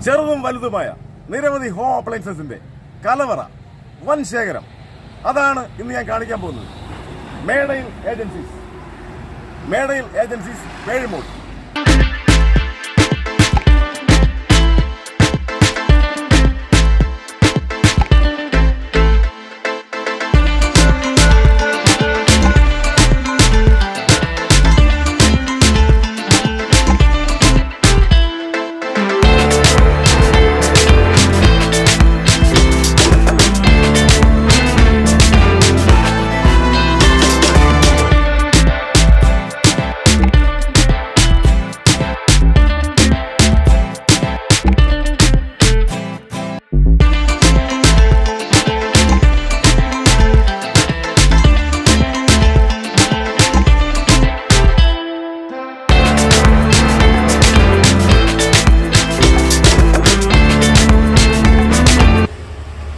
ചെറുതും വലുതുമായ നിരവധി ഹോം അപ്ലയൻസസിന്റെ കലവറ, വൻ ശേഖരം. അതാണ് ഇന്ന് ഞാൻ കാണിക്കാൻ പോകുന്നത്. മേഡയിൽ ഏജൻസീസ് പേഴുമൂട്.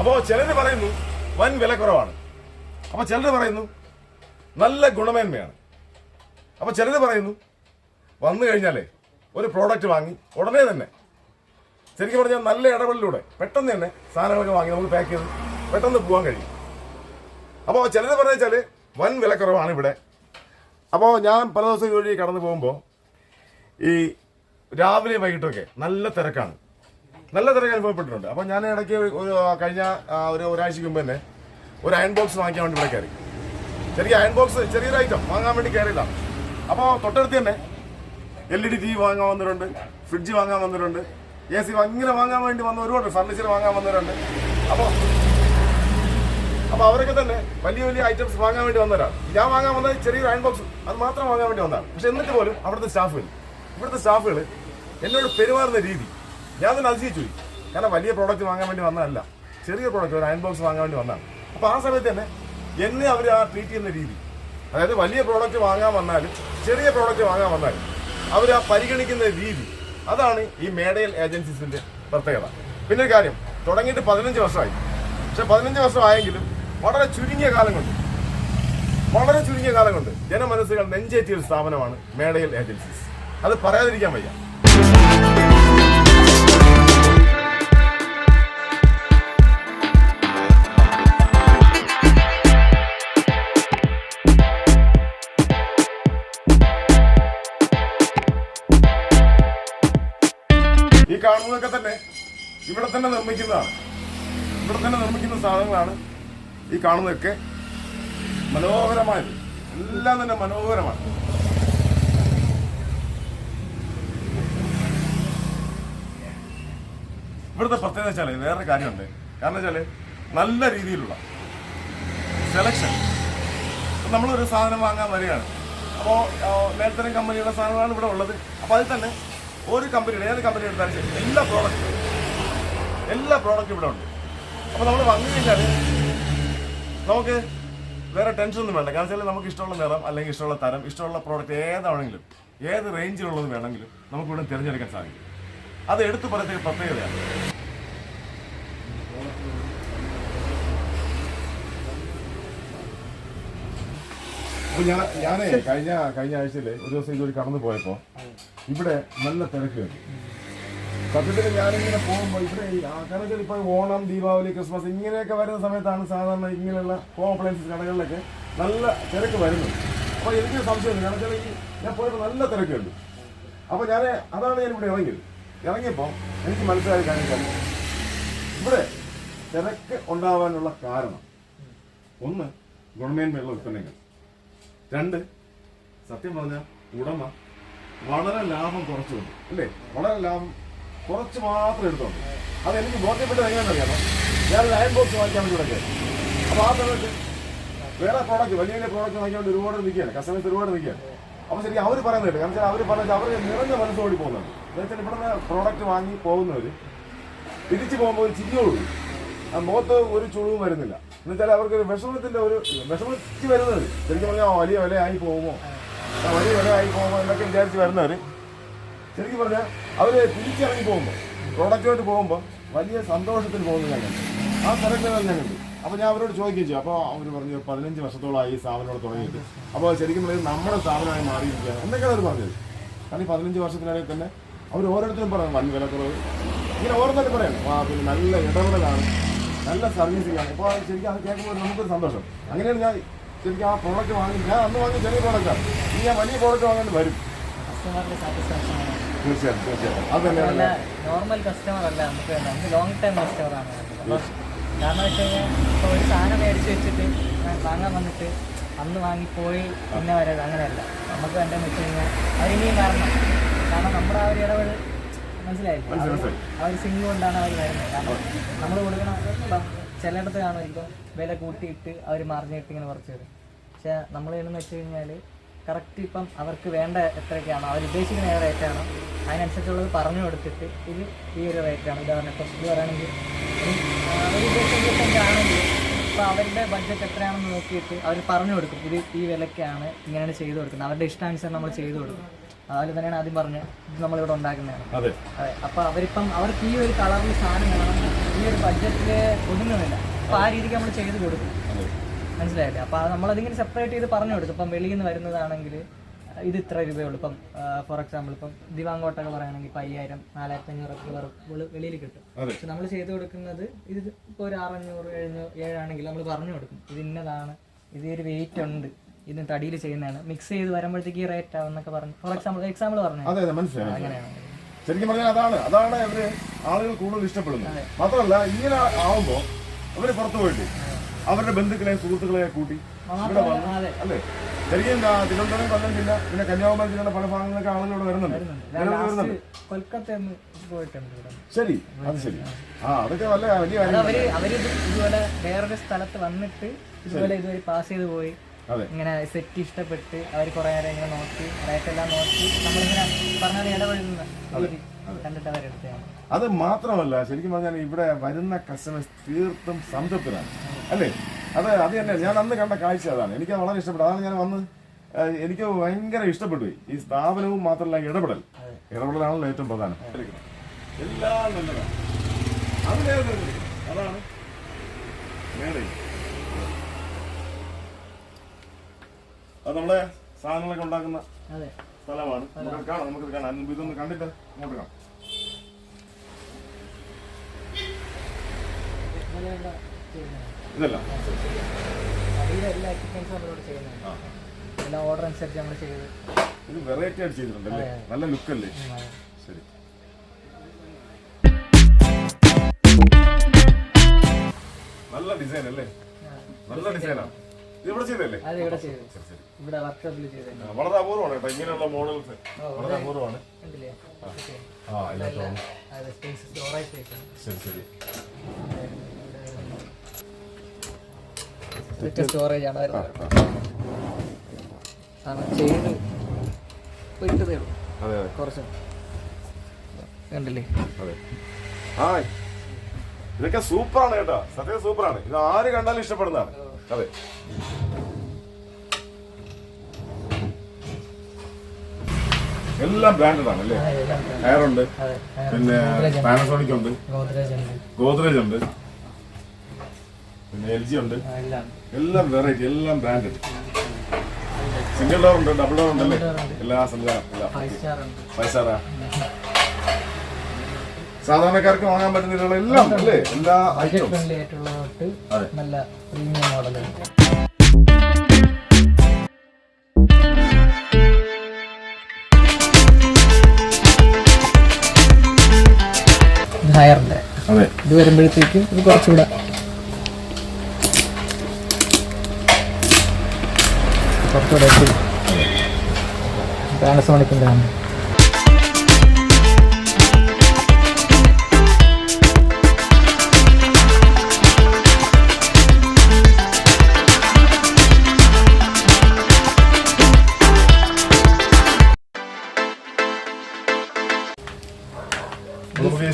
അപ്പോൾ ചിലര് പറയുന്നു വൻ വിലക്കുറവാണ്, അപ്പോൾ ചിലര് പറയുന്നു നല്ല ഗുണമേന്മയാണ്, അപ്പോൾ ചിലര് പറയുന്നു വന്നു കഴിഞ്ഞാലേ ഒരു പ്രോഡക്റ്റ് വാങ്ങി ഉടനെ തന്നെ, ശരിക്കും പറഞ്ഞാൽ നല്ല ഇടപെടലിലൂടെ പെട്ടെന്ന് തന്നെ സാധനങ്ങളൊക്കെ വാങ്ങി നമുക്ക് പാക്ക് ചെയ്ത് പെട്ടെന്ന് പോകാൻ കഴിയും. അപ്പോൾ ചിലര് പറഞ്ഞു വെച്ചാൽ വൻ വിലക്കുറവാണ് ഇവിടെ. അപ്പോൾ ഞാൻ പല ദിവസം വഴി കടന്നു പോകുമ്പോൾ ഈ രാവിലെ വൈകിട്ടൊക്കെ നല്ല തിരക്ക് അനുഭവപ്പെട്ടിട്ടുണ്ട്. അപ്പോൾ ഞാൻ ഇടയ്ക്ക് കഴിഞ്ഞ ഒരാഴ്ചക്ക് മുമ്പ് തന്നെ ഒരു അയൺ ബോക്സ് വാങ്ങിക്കാൻ വേണ്ടി ഇവിടെ കയറി. ശരിക്കും അയൺ ബോക്സ് ചെറിയൊരു ഐറ്റം വാങ്ങാൻ വേണ്ടി കയറിയില്ല. അപ്പോൾ തൊട്ടടുത്ത് തന്നെ LED TV വാങ്ങാൻ വന്നിട്ടുണ്ട്, ഫ്രിഡ്ജ് വാങ്ങാൻ വന്നിട്ടുണ്ട്, AC ഇങ്ങനെ വാങ്ങാൻ വേണ്ടി വന്ന ഒരുപാട് ഫർണിച്ചർ വാങ്ങാൻ വന്നവരുണ്ട്. അപ്പോൾ അവരൊക്കെ തന്നെ വലിയ വലിയ ഐറ്റംസ് വാങ്ങാൻ വേണ്ടി വന്നവരാണ്. ഞാൻ വാങ്ങാൻ വന്നത് ചെറിയൊരു അയൺ ബോക്സ്, അത് മാത്രം വാങ്ങാൻ വേണ്ടി വന്നതാണ്. പക്ഷെ എന്നിട്ട് പോലും ഇവിടുത്തെ സ്റ്റാഫുകൾ എന്നോട് പെരുമാറുന്ന രീതി ഞാൻ തന്നെ അതിശയിച്ചു. കാരണം വലിയ പ്രോഡക്റ്റ് വാങ്ങാൻ വേണ്ടി വന്നതല്ല, ചെറിയ പ്രോഡക്റ്റ് ഒരു അയൺ ബോക്സ് വാങ്ങാൻ വേണ്ടി വന്നതാണ്. അപ്പോൾ ആ സമയത്ത് തന്നെ എന്നെ അവർ ട്രീറ്റ് ചെയ്യുന്ന രീതി, അതായത് വലിയ പ്രോഡക്റ്റ് വാങ്ങാൻ വന്നാലും ചെറിയ പ്രോഡക്റ്റ് വാങ്ങാൻ വന്നാലും അവർ പരിഗണിക്കുന്ന രീതി, അതാണ് ഈ മേഡയിൽ ഏജൻസീസിന്റെ പ്രത്യേകത. പിന്നെ ഒരു കാര്യം, തുടങ്ങിയിട്ട് 15 വർഷമായി. പക്ഷെ 15 വർഷമായെങ്കിലും വളരെ ചുരുങ്ങിയ കാലം കൊണ്ട് ജനമനസ്സുകൾ നെഞ്ചേറ്റിയ ഒരു സ്ഥാപനമാണ് മേഡയിൽ ഏജൻസീസ്. അത് പറയാതിരിക്കാൻ വയ്യ. ഈ കാണുന്നതൊക്കെ തന്നെ ഇവിടെ തന്നെ നിർമ്മിക്കുന്ന സാധനങ്ങളാണ്. ഈ കാണുന്നതൊക്കെ മനോഹരമായത്, എല്ലാം തന്നെ മനോഹരമാണ്. ഇവിടുത്തെ പ്രത്യേകത വെച്ചാൽ വേറെ കാര്യമുണ്ട്. കാരണം വെച്ചാൽ നല്ല രീതിയിലുള്ള സെലക്ഷൻ. നമ്മളൊരു സാധനം വാങ്ങാൻ വരികയാണ്, അപ്പോൾ മേൽത്തരം കമ്പനിയുടെ സാധനങ്ങളാണ് ഇവിടെ ഉള്ളത്. അപ്പോൾ അതിൽ തന്നെ ഏത് കമ്പനി എടുത്താലും ശരി എല്ലാ പ്രോഡക്റ്റും ഇവിടെ ഉണ്ട്. അപ്പോൾ നമ്മൾ വന്നു കഴിഞ്ഞാൽ നമുക്ക് വേറെ ടെൻഷനൊന്നും വേണ്ട. കാരണം വെച്ചാൽ നമുക്ക് ഇഷ്ടമുള്ള നിറം, അല്ലെങ്കിൽ ഇഷ്ടമുള്ള തരം, ഇഷ്ടമുള്ള പ്രോഡക്റ്റ് ഏതാണെങ്കിലും ഏത് റേഞ്ചിലുള്ളത് വേണമെങ്കിലും നമുക്ക് ഇവിടെ തിരഞ്ഞെടുക്കാൻ സാധിക്കും. അത് എടുത്തു പറയത്തക്ക പ്രത്യേകതയാണ്. അപ്പോൾ ഞാനേ കഴിഞ്ഞ ആഴ്ചയിൽ ഒരു ദിവസം ഇതുവരെ കടന്നു പോയപ്പോൾ ഇവിടെ നല്ല തിരക്ക്. സത്യത്തിൽ ഞാനിങ്ങനെ പോകുമ്പോൾ ഇവിടെ കാരണം വെച്ചാൽ ഇപ്പോൾ ഓണം, ദീപാവലി, ക്രിസ്മസ് ഇങ്ങനെയൊക്കെ വരുന്ന സമയത്താണ് സാധാരണ ഇങ്ങനെയുള്ള ഹോം അപ്ലയൻസസ് കടകളിലൊക്കെ നല്ല തിരക്ക് വരുന്നത്. അപ്പോൾ എനിക്ക് സംശയമുണ്ട്. കാരണം വെച്ചാൽ ഞാൻ പോയപ്പോൾ നല്ല തിരക്കുണ്ട്. അപ്പോൾ അതാണ് ഞാനിവിടെ ഇറങ്ങിയപ്പോൾ എനിക്ക് മനസ്സിലായ കാര്യം വെച്ചാൽ ഇവിടെ തിരക്ക് ഉണ്ടാവാനുള്ള കാരണം, ഒന്ന് ഗുണമേന്മയുള്ള ഉൽപ്പന്നങ്ങൾ, 2 സത്യം പറഞ്ഞാൽ ഉടമ വളരെ ലാഭം കുറച്ചുകൊണ്ട്, അല്ലേ, വളരെ ലാഭം കുറച്ച് മാത്രം എടുത്തോണ്ട്. അതെനിക്ക് ബോധ്യപ്പെട്ടത് എങ്ങനെയാണെന്നറിയാമോ? ഞാനൊരു അയൺ ബോക്സ് വാങ്ങിക്കാൻ വേണ്ടി ഇവിടെ. അപ്പോൾ ആ സമയത്ത് വേറെ പ്രോഡക്റ്റ്, വലിയ പ്രോഡക്റ്റ് വാങ്ങിക്കാൻ വേണ്ടി ഒരുപാട് നിൽക്കുകയാണ്, കസ്റ്റമേഴ്സ് ഒരുപാട് നിൽക്കുകയാണ്. അപ്പോൾ ശരിക്കും അവർ പറയുന്നുണ്ട്. കാരണം വെച്ചാൽ അവർ നിറഞ്ഞ മനസ്സോടി പോകുന്നുണ്ട്. എന്നുവെച്ചാൽ ഇവിടുന്ന് പ്രോഡക്റ്റ് വാങ്ങി പോകുന്നവർ തിരിച്ചു പോകുമ്പോൾ ഒരു ചിരിയോടുകൂടി, ആ മുഖത്ത് ഒരു ചുളിവും വരുന്നില്ല. എന്നുവെച്ചാൽ അവർക്കൊരു വിഷമിച്ച് വരുന്നത് ശരിക്കും പറഞ്ഞാൽ വലിയ വിലയായി പോകുമോ എന്നൊക്കെ വിചാരിച്ച് വരുന്നവർ ശരിക്കും പറഞ്ഞാൽ അവർ തിരിച്ചിറങ്ങി പോകുമ്പോൾ, പ്രോഡക്റ്റുമായിട്ട് പോകുമ്പോൾ വലിയ സന്തോഷത്തിൽ പോകുന്നത് ഞാൻ കണ്ടു. ആ തിരക്കുകൾ ഞാൻ കണ്ടു. അപ്പോൾ ഞാൻ അവരോട് ചോദിക്കുകയും ചെയ്തു. അപ്പോൾ അവർ പറഞ്ഞു 15 വർഷത്തോളമായി ഈ സ്ഥാപനത്തോട് തുടങ്ങിയിട്ട്. അപ്പോൾ ശരിക്കും പറഞ്ഞാൽ നമ്മുടെ സ്ഥാപനമായി മാറിയിരിക്കുകയാണ് എന്നൊക്കെയാണ് അവർ പറഞ്ഞത്. കാരണം ഈ 15 വർഷത്തിനിടയിൽ തന്നെ അവർ ഓരോരുത്തരും പറഞ്ഞു വൻ വിലക്കുറവ്, ഇങ്ങനെ ഓരോന്നൊക്കെ പറയാം. പിന്നെ നല്ല ഇടപെടലാണ്, നല്ല സർവീസിംഗ് ആണ്. ഇപ്പോൾ ശരിക്കും അത് കേൾക്കുമ്പോൾ നമുക്കൊരു സന്തോഷം. അങ്ങനെയാണ് ഞാൻ ശരിക്കും ആ പ്രോഡക്റ്റ് വാങ്ങി, ഞാൻ അന്ന് വാങ്ങിയ ചെറിയ പ്രോഡക്റ്റാണ്, ഇനി ഞാൻ വലിയ പ്രോഡക്റ്റ് വാങ്ങേണ്ടി വരും. തീർച്ചയായിട്ടും അത് തന്നെയാണ്. നോർമൽ കസ്റ്റമർ അല്ല, നമുക്ക് ലോങ് ടൈം കസ്റ്റമറാണ്. കാരണം വെച്ച് കഴിഞ്ഞാൽ ഇപ്പോൾ ഒരു സാധനം മേടിച്ച് വെച്ചിട്ട് വാങ്ങാൻ വന്നിട്ട് അന്ന് വാങ്ങിപ്പോയി പിന്നെ വരരുത്, അങ്ങനെയല്ല. നമുക്ക് വേണ്ടതെന്ന് വെച്ച് കഴിഞ്ഞാൽ അവരിനിയും വരണം. കാരണം നമ്മുടെ ആ ഒരു ഇടപെടൽ മനസ്സിലായില്ല, ആ ഒരു സിംഗ് കൊണ്ടാണ് അവർ വരുന്നത്. കാരണം നമ്മൾ കൊടുക്കണം. ഇപ്പം ചിലയിടത്ത് കാണും ഇപ്പം വില കൂട്ടിയിട്ട് അവർ മാർജിനിട്ട് ഇങ്ങനെ കുറച്ച് തരും. പക്ഷേ നമ്മൾ ചെയ്യണമെന്ന് വെച്ച് കഴിഞ്ഞാൽ കറക്റ്റ് ഇപ്പം അവർക്ക് വേണ്ട എത്രയൊക്കെയാണോ അവർ ഉദ്ദേശിക്കുന്ന ഏത് റേറ്റാണോ അതിനനുസരിച്ചുള്ളത് പറഞ്ഞു കൊടുത്തിട്ട് ഇത് ഈ ഒരു റേറ്റാണ്. ഉദാഹരണം ഇപ്പം ഇത് പറയുകയാണെങ്കിൽ ഒരു ഉദ്ദേശിക്കുകയാണെങ്കിൽ ഇപ്പോൾ അവരുടെ ബഡ്ജറ്റ് എത്രയാണെന്ന് നോക്കിയിട്ട് അവർ പറഞ്ഞു കൊടുക്കും, ഇത് ഈ വിലയ്ക്കാണ് ഇങ്ങനെയാണ് ചെയ്ത് കൊടുക്കുന്നത്. അവരുടെ ഇഷ്ടാനുസരണം നമ്മൾ ചെയ്ത് കൊടുക്കും. അതുപോലെ തന്നെയാണ് ആദ്യം പറഞ്ഞത്, ഇത് നമ്മളിവിടെ ഉണ്ടാക്കുന്നതാണ്. അതെ, അപ്പോൾ അവരിപ്പം അവർക്ക് ഈ ഒരു കളറിൽ സാധനം വേണം, ഈ ഒരു ബഡ്ജറ്റിൽ ഒതുങ്ങുന്നില്ല. അപ്പോൾ ആ രീതിക്ക് നമ്മൾ ചെയ്ത് കൊടുക്കും. മനസ്സിലായില്ലേ? അപ്പോൾ നമ്മളതിങ്ങനെ സെപ്പറേറ്റ് ചെയ്ത് പറഞ്ഞു കൊടുക്കും. ഇപ്പം വെളിയിൽ നിന്ന് വരുന്നതാണെങ്കിൽ ഇത് ഇത്ര രൂപയുള്ളൂ. ഇപ്പം ഫോർ എക്സാമ്പിൾ ഇപ്പം ദിവാങ്കോട്ടൊക്കെ പറയുകയാണെങ്കിൽ ഇപ്പം 5000, 4500 വെളിയിൽ കിട്ടും. പക്ഷെ നമ്മൾ ചെയ്ത് കൊടുക്കുന്നത് ഇത് ഇപ്പോൾ ഒരു 600, 700 ആണെങ്കിൽ നമ്മൾ പറഞ്ഞു കൊടുക്കും, ഇത് ഇന്നതാണ്, ഇത് ഒരു വെയിറ്റ് ഉണ്ട്, ഇതിന് തടിയിൽ ചെയ്യുന്നതാണ്, മിക്സ് ചെയ്ത് വരുമ്പോഴത്തേക്ക് ഈ റേറ്റ് ആവുന്നൊക്കെ പറഞ്ഞു. ഫോർ എക്സാമ്പിൾ പറഞ്ഞു. അങ്ങനെയാണ് ശരിക്കും പറഞ്ഞാൽ അതാണ് അവര് ആളുകൾ കൂടുതൽ ഇഷ്ടപ്പെടുന്നത്. മാത്രമല്ല ഇങ്ങനെ ആവുമ്പോൾ അവര് പുറത്തു പോയിട്ട് അവരുടെ ബന്ധുക്കളെ സുഹൃത്തുക്കളെ കൂട്ടി ഇവിടെ വന്നു. അല്ലേ? ശരിക്കും തിരുവനന്തപുരം, കൊല്ലം ജില്ല, പിന്നെ കന്യാകുമാരി ജില്ലയുടെ പല ഭാഗങ്ങളിലൊക്കെ ആളുകൾ ഇവിടെ വരുന്നുണ്ട്. ശരി, അത് ശരി. അതൊക്കെ വലിയ അവര് ഇതുപോലെ വേറൊരു സ്ഥലത്ത് വന്നിട്ട് ഇതുപോലെ പാസ് ചെയ്ത് പോയി ഇങ്ങനെ സെറ്റ് ഇഷ്ടപ്പെട്ട് അവർ കുറെ നേരം ഇങ്ങനെ നോക്കി റേറ്റ് എല്ലാം നോക്കി നമ്മളിങ്ങനെ പറഞ്ഞാൽ ഇടപെടുന്ന കണ്ടിട്ട് അവരെടുത്താണ്. അത് മാത്രമല്ല ശരിക്കും പറഞ്ഞാൽ ഇവിടെ വരുന്ന കസ്റ്റമേഴ്സ് തീർത്തും സംതൃപ്തരാണ്. അല്ലേ? അത് തന്നെ ഞാൻ അന്ന് കണ്ട കാഴ്ച അതാണ്. എനിക്ക് വളരെ ഇഷ്ടപ്പെട്ടു. അതാണ് ഞാൻ വന്ന് എനിക്ക് ഭയങ്കര ഇഷ്ടപ്പെട്ടു. ഈ സ്ഥാപനവും മാത്രമല്ല ഇടപെടലാണല്ലോ ഏറ്റവും പ്രധാനം. എല്ലാം നല്ലതാണ്. അതാണ് അത് നമ്മളെ സാധനങ്ങളൊക്കെ ഉണ്ടാക്കുന്ന സ്ഥലമാണ്. നമുക്ക് കാണാം. ഇതൊന്ന് കണ്ടിട്ട് അങ്ങോട്ട് കാണാം. ഇതല്ല ഓർഡർ അനുസരിച്ച് നമ്മൾ ചെയ്ത് ഇത് വെറൈറ്റി ആയിട്ട് ചെയ്തിട്ടുണ്ടല്ലേ? നല്ല ലുക്കല്ലേ? ശരി. നല്ല ഡിസൈൻ അല്ലേ? നല്ല ഡിസൈനാണ്. ഇവിടെ ചെയ്തല്ലേ? വളരെ അപൂർവമാണ് കേട്ടോ ഇങ്ങനെയുള്ള മോഡൽസ്. വളരെ അപൂർവമാണ്. ശരി ശരി. സ്റ്റോറേജ് ആണ് കുറച്ച് കണ്ടില്ലേ? ഇതൊക്കെ സൂപ്പറാണ് കേട്ടോ, സത്യം സൂപ്പറാണ്. ഇത് ആര് കണ്ടാലും ഇഷ്ടപ്പെടുന്നതാണ്. അതെ, എല്ലാം ബ്രാൻഡഡ് ആണ് അല്ലേ? ഹെയർ ഉണ്ട്, പിന്നെ പാനസോണിക് ഉണ്ട്, ഗോദ്രേജ് ഉണ്ട്, പിന്നെ LG ഉണ്ട്. എല്ലാം വെറൈറ്റി, എല്ലാം ബ്രാൻഡഡ്. സിംഗിൾ ഡോർ ഉണ്ട്, ഡബിൾ ഡോർ ഉണ്ടല്ലേ? എല്ലാ സംവിധാനം 5 സ്റ്റാറാ. സാധാരണക്കാർക്ക് വാങ്ങാൻ പറ്റുന്ന എല്ലാം അല്ലേ? എല്ലാ ഐറ്റംസും നല്ല പ്രീമിയം മോഡൽ. ഹയറിന്റെ ഇത് വരുമ്പോഴത്തേക്കും ഇത് കുറച്ചുകൂടെ പാനസോണിക്കിന്റെ ആണ്.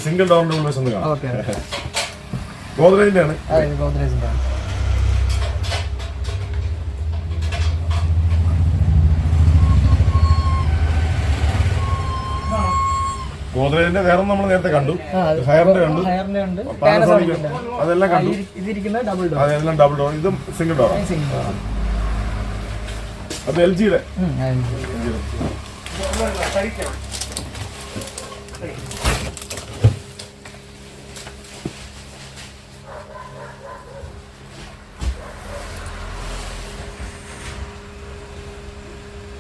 സിംഗിൾ ഡോറിന്റെ ഉള്ളിൽ ഒന്ന് കാണാം. ഗോദ്രേജിന്റെ ആണ്. ഗോദ്രേജിന്റെ വേറെ നമ്മൾ നേരത്തെ കണ്ടു, ഹയറിന്റെ കണ്ടു, പാനസോണിക് അതെല്ലാം കണ്ടു. അതെല്ലാം ഡബിൾ ഡോർ, ഇതും സിംഗിൾ ഡോർ. അത് LGയുടെ.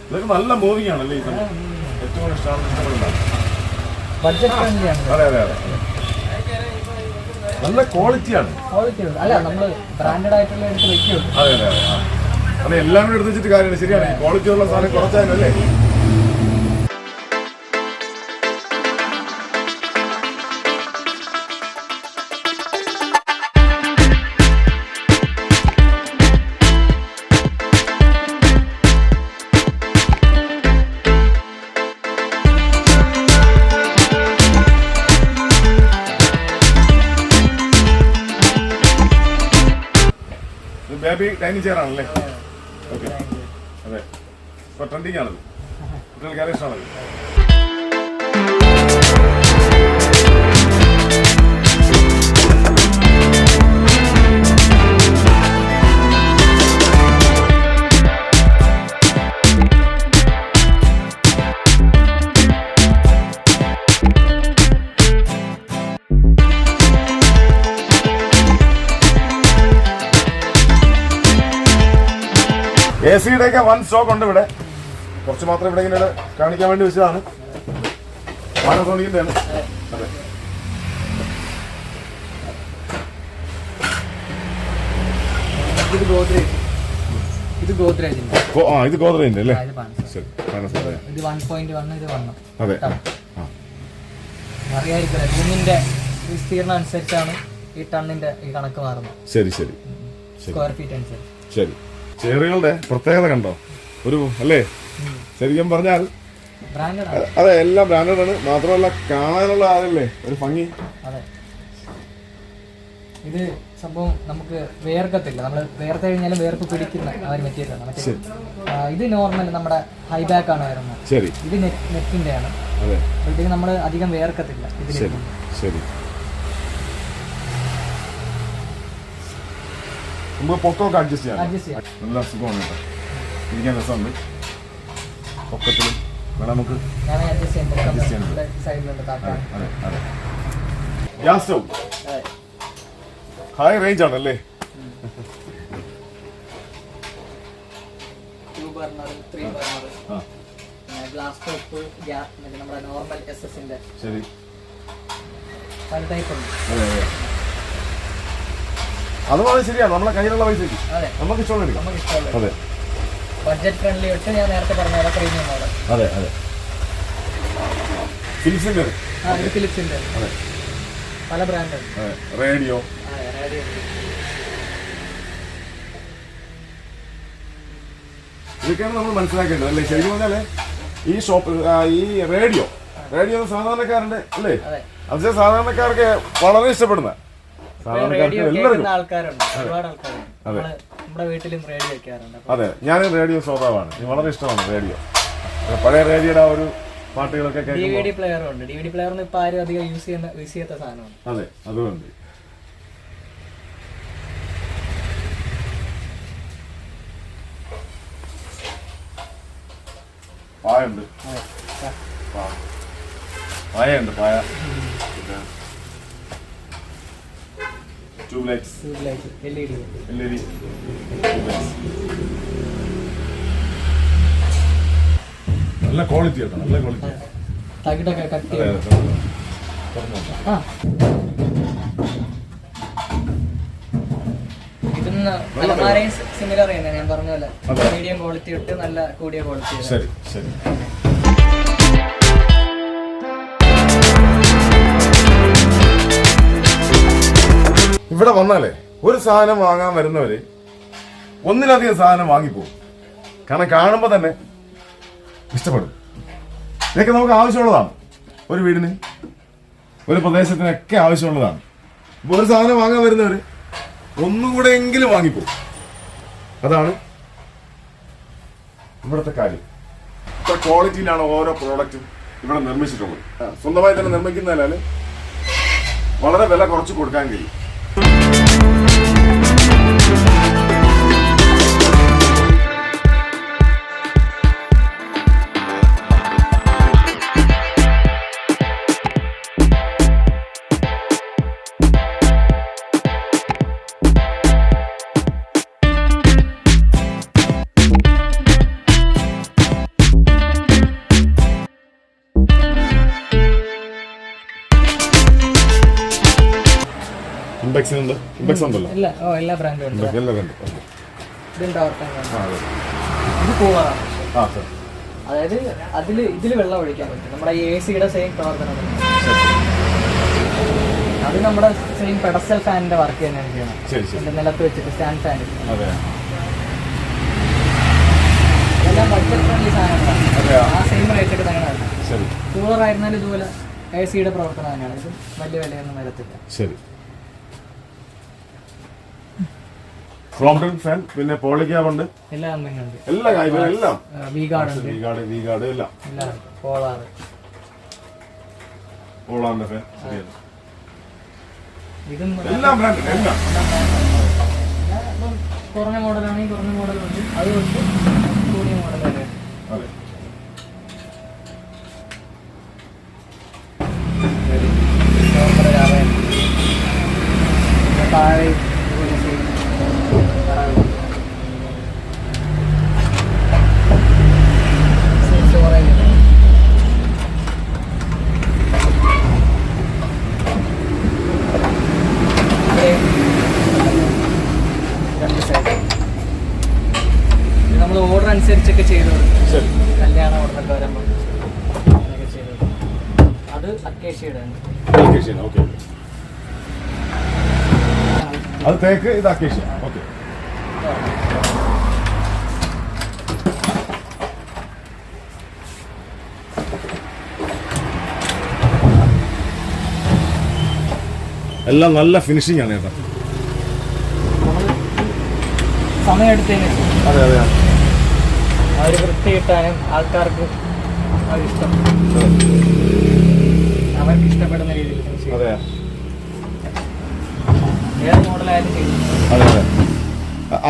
ഇതൊക്കെ നല്ല മൂവിങ് ആണല്ലേ ഈ സമയം ഏറ്റവും ഇഷ്ടപ്പെടുന്ന ബഡ്ജറ്റ് ഫ്രണ്ട്ലി ആണ്. അതെ അതെ അതെ നല്ല ക്വാളിറ്റിയാണ്. ക്വാളിറ്റി ഉണ്ട്. അല്ല നമ്മൾ ബ്രാൻഡഡ് ആയിട്ടുള്ള എടുത്ത് വെക്കുള്ളൂ. അതെ അതെ അതെ അതെ എല്ലാം കൂടെ എടുത്ത് വെച്ചിട്ട് കാര്യമില്ല. ശരിയാണ്, ക്വാളിറ്റി ഉള്ള സാധനം കുറച്ചാലല്ലേ. ബേബി ഡൈനിങ് ചെയർ ആണല്ലേ? ഓക്കെ അതെ ഇപ്പൊ ട്രെൻഡിങ് ആണത്, കുട്ടികൾക്ക് ഏറെ ഇഷ്ടമാണത്. AC യുടെ ഒക്കെ വൺ സ്റ്റോക്ക് ഉണ്ട് ഇവിടെ. കുറച്ച് മാത്രം ഇവിടെ ഇങ്ങനെ കാണിക്കാൻ വേണ്ടി വെച്ചതാണ്. പാനസോണിക്കിന്റെ ആണ്. അതെ ഇത് ഗോദ്രേജ്. ഇത് ഗോദ്രേജിന്റെ. ഇത് ഗോദ്രേജിന്റെ അല്ലേ? ശരി. പാനസോണിക്. ഇത് 1.1 ഇത് 1. അതെ അറിയായിരിക്കില്ല, റൂമിന്റെ വിസ്തീർണം അനുസരിച്ചാണ് ഈ ടണ്ണിന്റെ ഈ കണക്ക് മാറുന്നത്. ശരി ശരി സ്ക്വയർ ഫീറ്റ് അനുസരിച്ച്. ശരി. ചെയറുകളുടെ പ്രത്യേകത കണ്ടോ? ഒരു അല്ലേ, ശരിക്കും പറഞ്ഞാൽ അതെ എല്ലാം ബ്രാൻഡഡ് ആണ്. മാത്രമല്ല കാണാനുള്ള അതല്ലേ ഒരു ഭംഗി. അതെ ഇത് സംഭവം നമുക്ക് വേർക്കത്തില്ല. നമ്മൾ വേർത്ത് കഴിഞ്ഞാലും വേർപ്പ് പിടിക്കുന്ന ആ ഒരു മെറ്റീരിയൽ ആണ്. ഇത് നോർമൽ നമ്മുടെ ഹൈ ബാക്ക് ആണ് വരുന്നത്. ശരി. ഇത് നെറ്റിന്റെ ആണ്. അപ്പോഴത്തേക്ക് നമ്മൾ അധികം വേർക്കത്തില്ല. ശരി ശരി. നമുക്ക് പൊക്കമൊക്കെ അഡ്ജസ്റ്റ് ചെയ്യാം. നല്ല സുഖമാണ് കേട്ടോ, ഇരിക്കാൻ രസമുണ്ട്. പൊക്കത്തിലും വേണം നമുക്ക് അഡ്ജസ്റ്റ് ചെയ്യാൻ. ഗ്യാസ് സ്റ്റൗ ഹൈ റേഞ്ച് ആണല്ലേ? ഗ്ലാസ് ടോപ്പ്, നമ്മുടെ നോർമൽ SS-ന്റെ ശരി പല ടൈപ്പ് ഉണ്ട്. അതുപോലെ ശരിയാണ്, നമ്മളെ കയ്യിലുള്ള പൈസക്ക് നമുക്ക് ഇഷ്ടമുള്ള എടുക്കാം. അതെ ബഡ്ജറ്റ് ഫ്രണ്ട്ലി ഒട്ട് ഞാൻ നേരത്തെ പറഞ്ഞ പ്രീമിയം മോഡൽ. അതെ അതെ ഫിലിപ്സിന്റെ. ഇത് ഫിലിപ്സിന്റെ. അതെ പല ബ്രാൻഡ്. റേഡിയോ. ഇതൊക്കെയാണ് നമ്മൾ മനസ്സിലാക്കേണ്ടത് അല്ലേ? ശരിക്കും പറഞ്ഞാല് ഈ ഷോപ്പ് ഈ റേഡിയോ സാധാരണക്കാരുണ്ട് അല്ലേ? അത് സാധാരണക്കാർക്ക് വളരെ ഇഷ്ടപ്പെടുന്ന ആൾക്കാരുണ്ട്, ഒരുപാട് ആൾക്കാരുണ്ട്. നമ്മുടെ വീട്ടിലും റേഡിയോ വെക്കാറുണ്ട്. അതെ ഞാൻ റേഡിയോ ശ്രോതാവാണ്, വളരെ ഇഷ്ടമാണ് റേഡിയോ. പഴയ റേഡിയോയുടെ ആ ഒരു പാട്ടുകളൊക്കെ DVD പ്ലെയറും ഉണ്ട്. DVD പ്ലെയർ ഇപ്പൊ ആരും അധികം യൂസ് ചെയ്യാത്ത സാധനമാണ്. അതെ അതുകൊണ്ട് പായുണ്ട്. പായുണ്ട് പായ. ട്യൂബ് ലൈറ്റ്സ്, LED നല്ല ക്വാളിറ്റി ആണ്, നല്ല ക്വാളിറ്റി. തകിടൊക്കെ കട്ട് ഇതിന്ന് അലമാരയും സിമിലർ ചെയ്യുന്നത് ഞാൻ പറഞ്ഞ പോലെ മീഡിയം ക്വാളിറ്റി ഇട്ട് നല്ല കൂടിയ ക്വാളിറ്റി. ശരി ശരി. ഇവിടെ വന്നാലേ ഒരു സാധനം വാങ്ങാൻ വരുന്നവര് ഒന്നിലധികം സാധനം വാങ്ങിപ്പോകും. കാരണം കാണുമ്പോൾ തന്നെ ഇഷ്ടപ്പെടും. ഇതൊക്കെ നമുക്ക് ആവശ്യമുള്ളതാണ്, ഒരു വീടിന് ഒരു പ്രദേശത്തിനൊക്കെ ആവശ്യമുള്ളതാണ്. അപ്പോൾ ഒരു സാധനം വാങ്ങാൻ വരുന്നവര് ഒന്നും കൂടെ എങ്കിലും വാങ്ങിപ്പോകും. അതാണ് ഇവിടുത്തെ കാര്യം. ഇത്ര ക്വാളിറ്റിയിലാണ് ഓരോ പ്രോഡക്റ്റും ഇവിടെ നിർമ്മിച്ചിട്ടുള്ളത്. സ്വന്തമായി തന്നെ നിർമ്മിക്കുന്നതിനാൽ വളരെ വില കുറച്ച് കൊടുക്കാൻ കഴിയും. ഉണ്ട്, ഇമ്പെക്സ് ഉണ്ടല്ലോ, എല്ലാ ബ്രാൻഡും ഉണ്ട്. എല്ലാം ഉണ്ട്. ഇതുണ്ട് ഇത് കൂളറാണ്. അതായത് ഇതിൽ വെള്ളം ഒഴിക്കാൻ പറ്റും. നമ്മുടെ AC യുടെ സെയിം പ്രവർത്തനം തന്നെ. അത് നമ്മുടെ സെയിം പെഡസ്റ്റൽ ഫാനിന്റെ വർക്ക് തന്നെയാണ് ചെയ്യുന്നത്. നിലത്ത് വെച്ചിട്ട് സ്റ്റാൻഡ് ഫാൻ. എല്ലാം ബഡ്ജറ്റ് ഫ്രണ്ട്ലി സാധനങ്ങളാണ്. ആ സെയിം റേറ്റൊക്കെ തന്നെയാണ്. കൂളർ ആയിരുന്നാലും ഇതുപോലെ AC യുടെ പ്രവർത്തനം തന്നെയാണ്. ഇത് വലിയ വിലയൊന്നും വരത്തില്ല. ശരി. ക്രോംപ്ടൺ ഫാൻ, പിന്നെ പോളിക്യാബ് ഉണ്ട്, എല്ലാ കമ്പനിയുണ്ട്. എല്ലാ കാര്യങ്ങളും എല്ലാം. V-Guard ഉണ്ട്, V-Guard എല്ലാം. പോളാറിന്റെ ഫാൻ ഇതും എല്ലാം ബ്രാൻഡ് എല്ലാം. കുറഞ്ഞ മോഡലാണെങ്കിൽ കുറഞ്ഞ മോഡലുണ്ട്, അത് തൊട്ട് കൂടിയ മോഡൽ വരെ. അതെ. താഴെ നമ്മൾ ഓർഡർ അനുസരിച്ചൊക്കെ ചെയ്തു കൊടുക്കും. കല്യാണ ഓർഡറൊക്കെ വരുമ്പോൾ അങ്ങനെയൊക്കെ ചെയ്തു കൊടുക്കും. അത് അക്കേഷ്യയുടെ ഓക്കെ. അത് തേക്ക്, ഇത് അക്കേഷ്യ. ഓക്കെ. എല്ലാം നല്ല ഫിനിഷിംഗ് ആണ് കേട്ടോ. സമയം എടുത്തതിന് അതെ അതെ. അവർ വൃത്തി കിട്ടാനും ആൾക്കാർക്ക് അവരിഷ്ടം അവർക്ക് ഇഷ്ടപ്പെടുന്ന രീതിയിൽ അതെ ഏത് മോഡലായാലും ചെയ്യും. അതെ അതെ.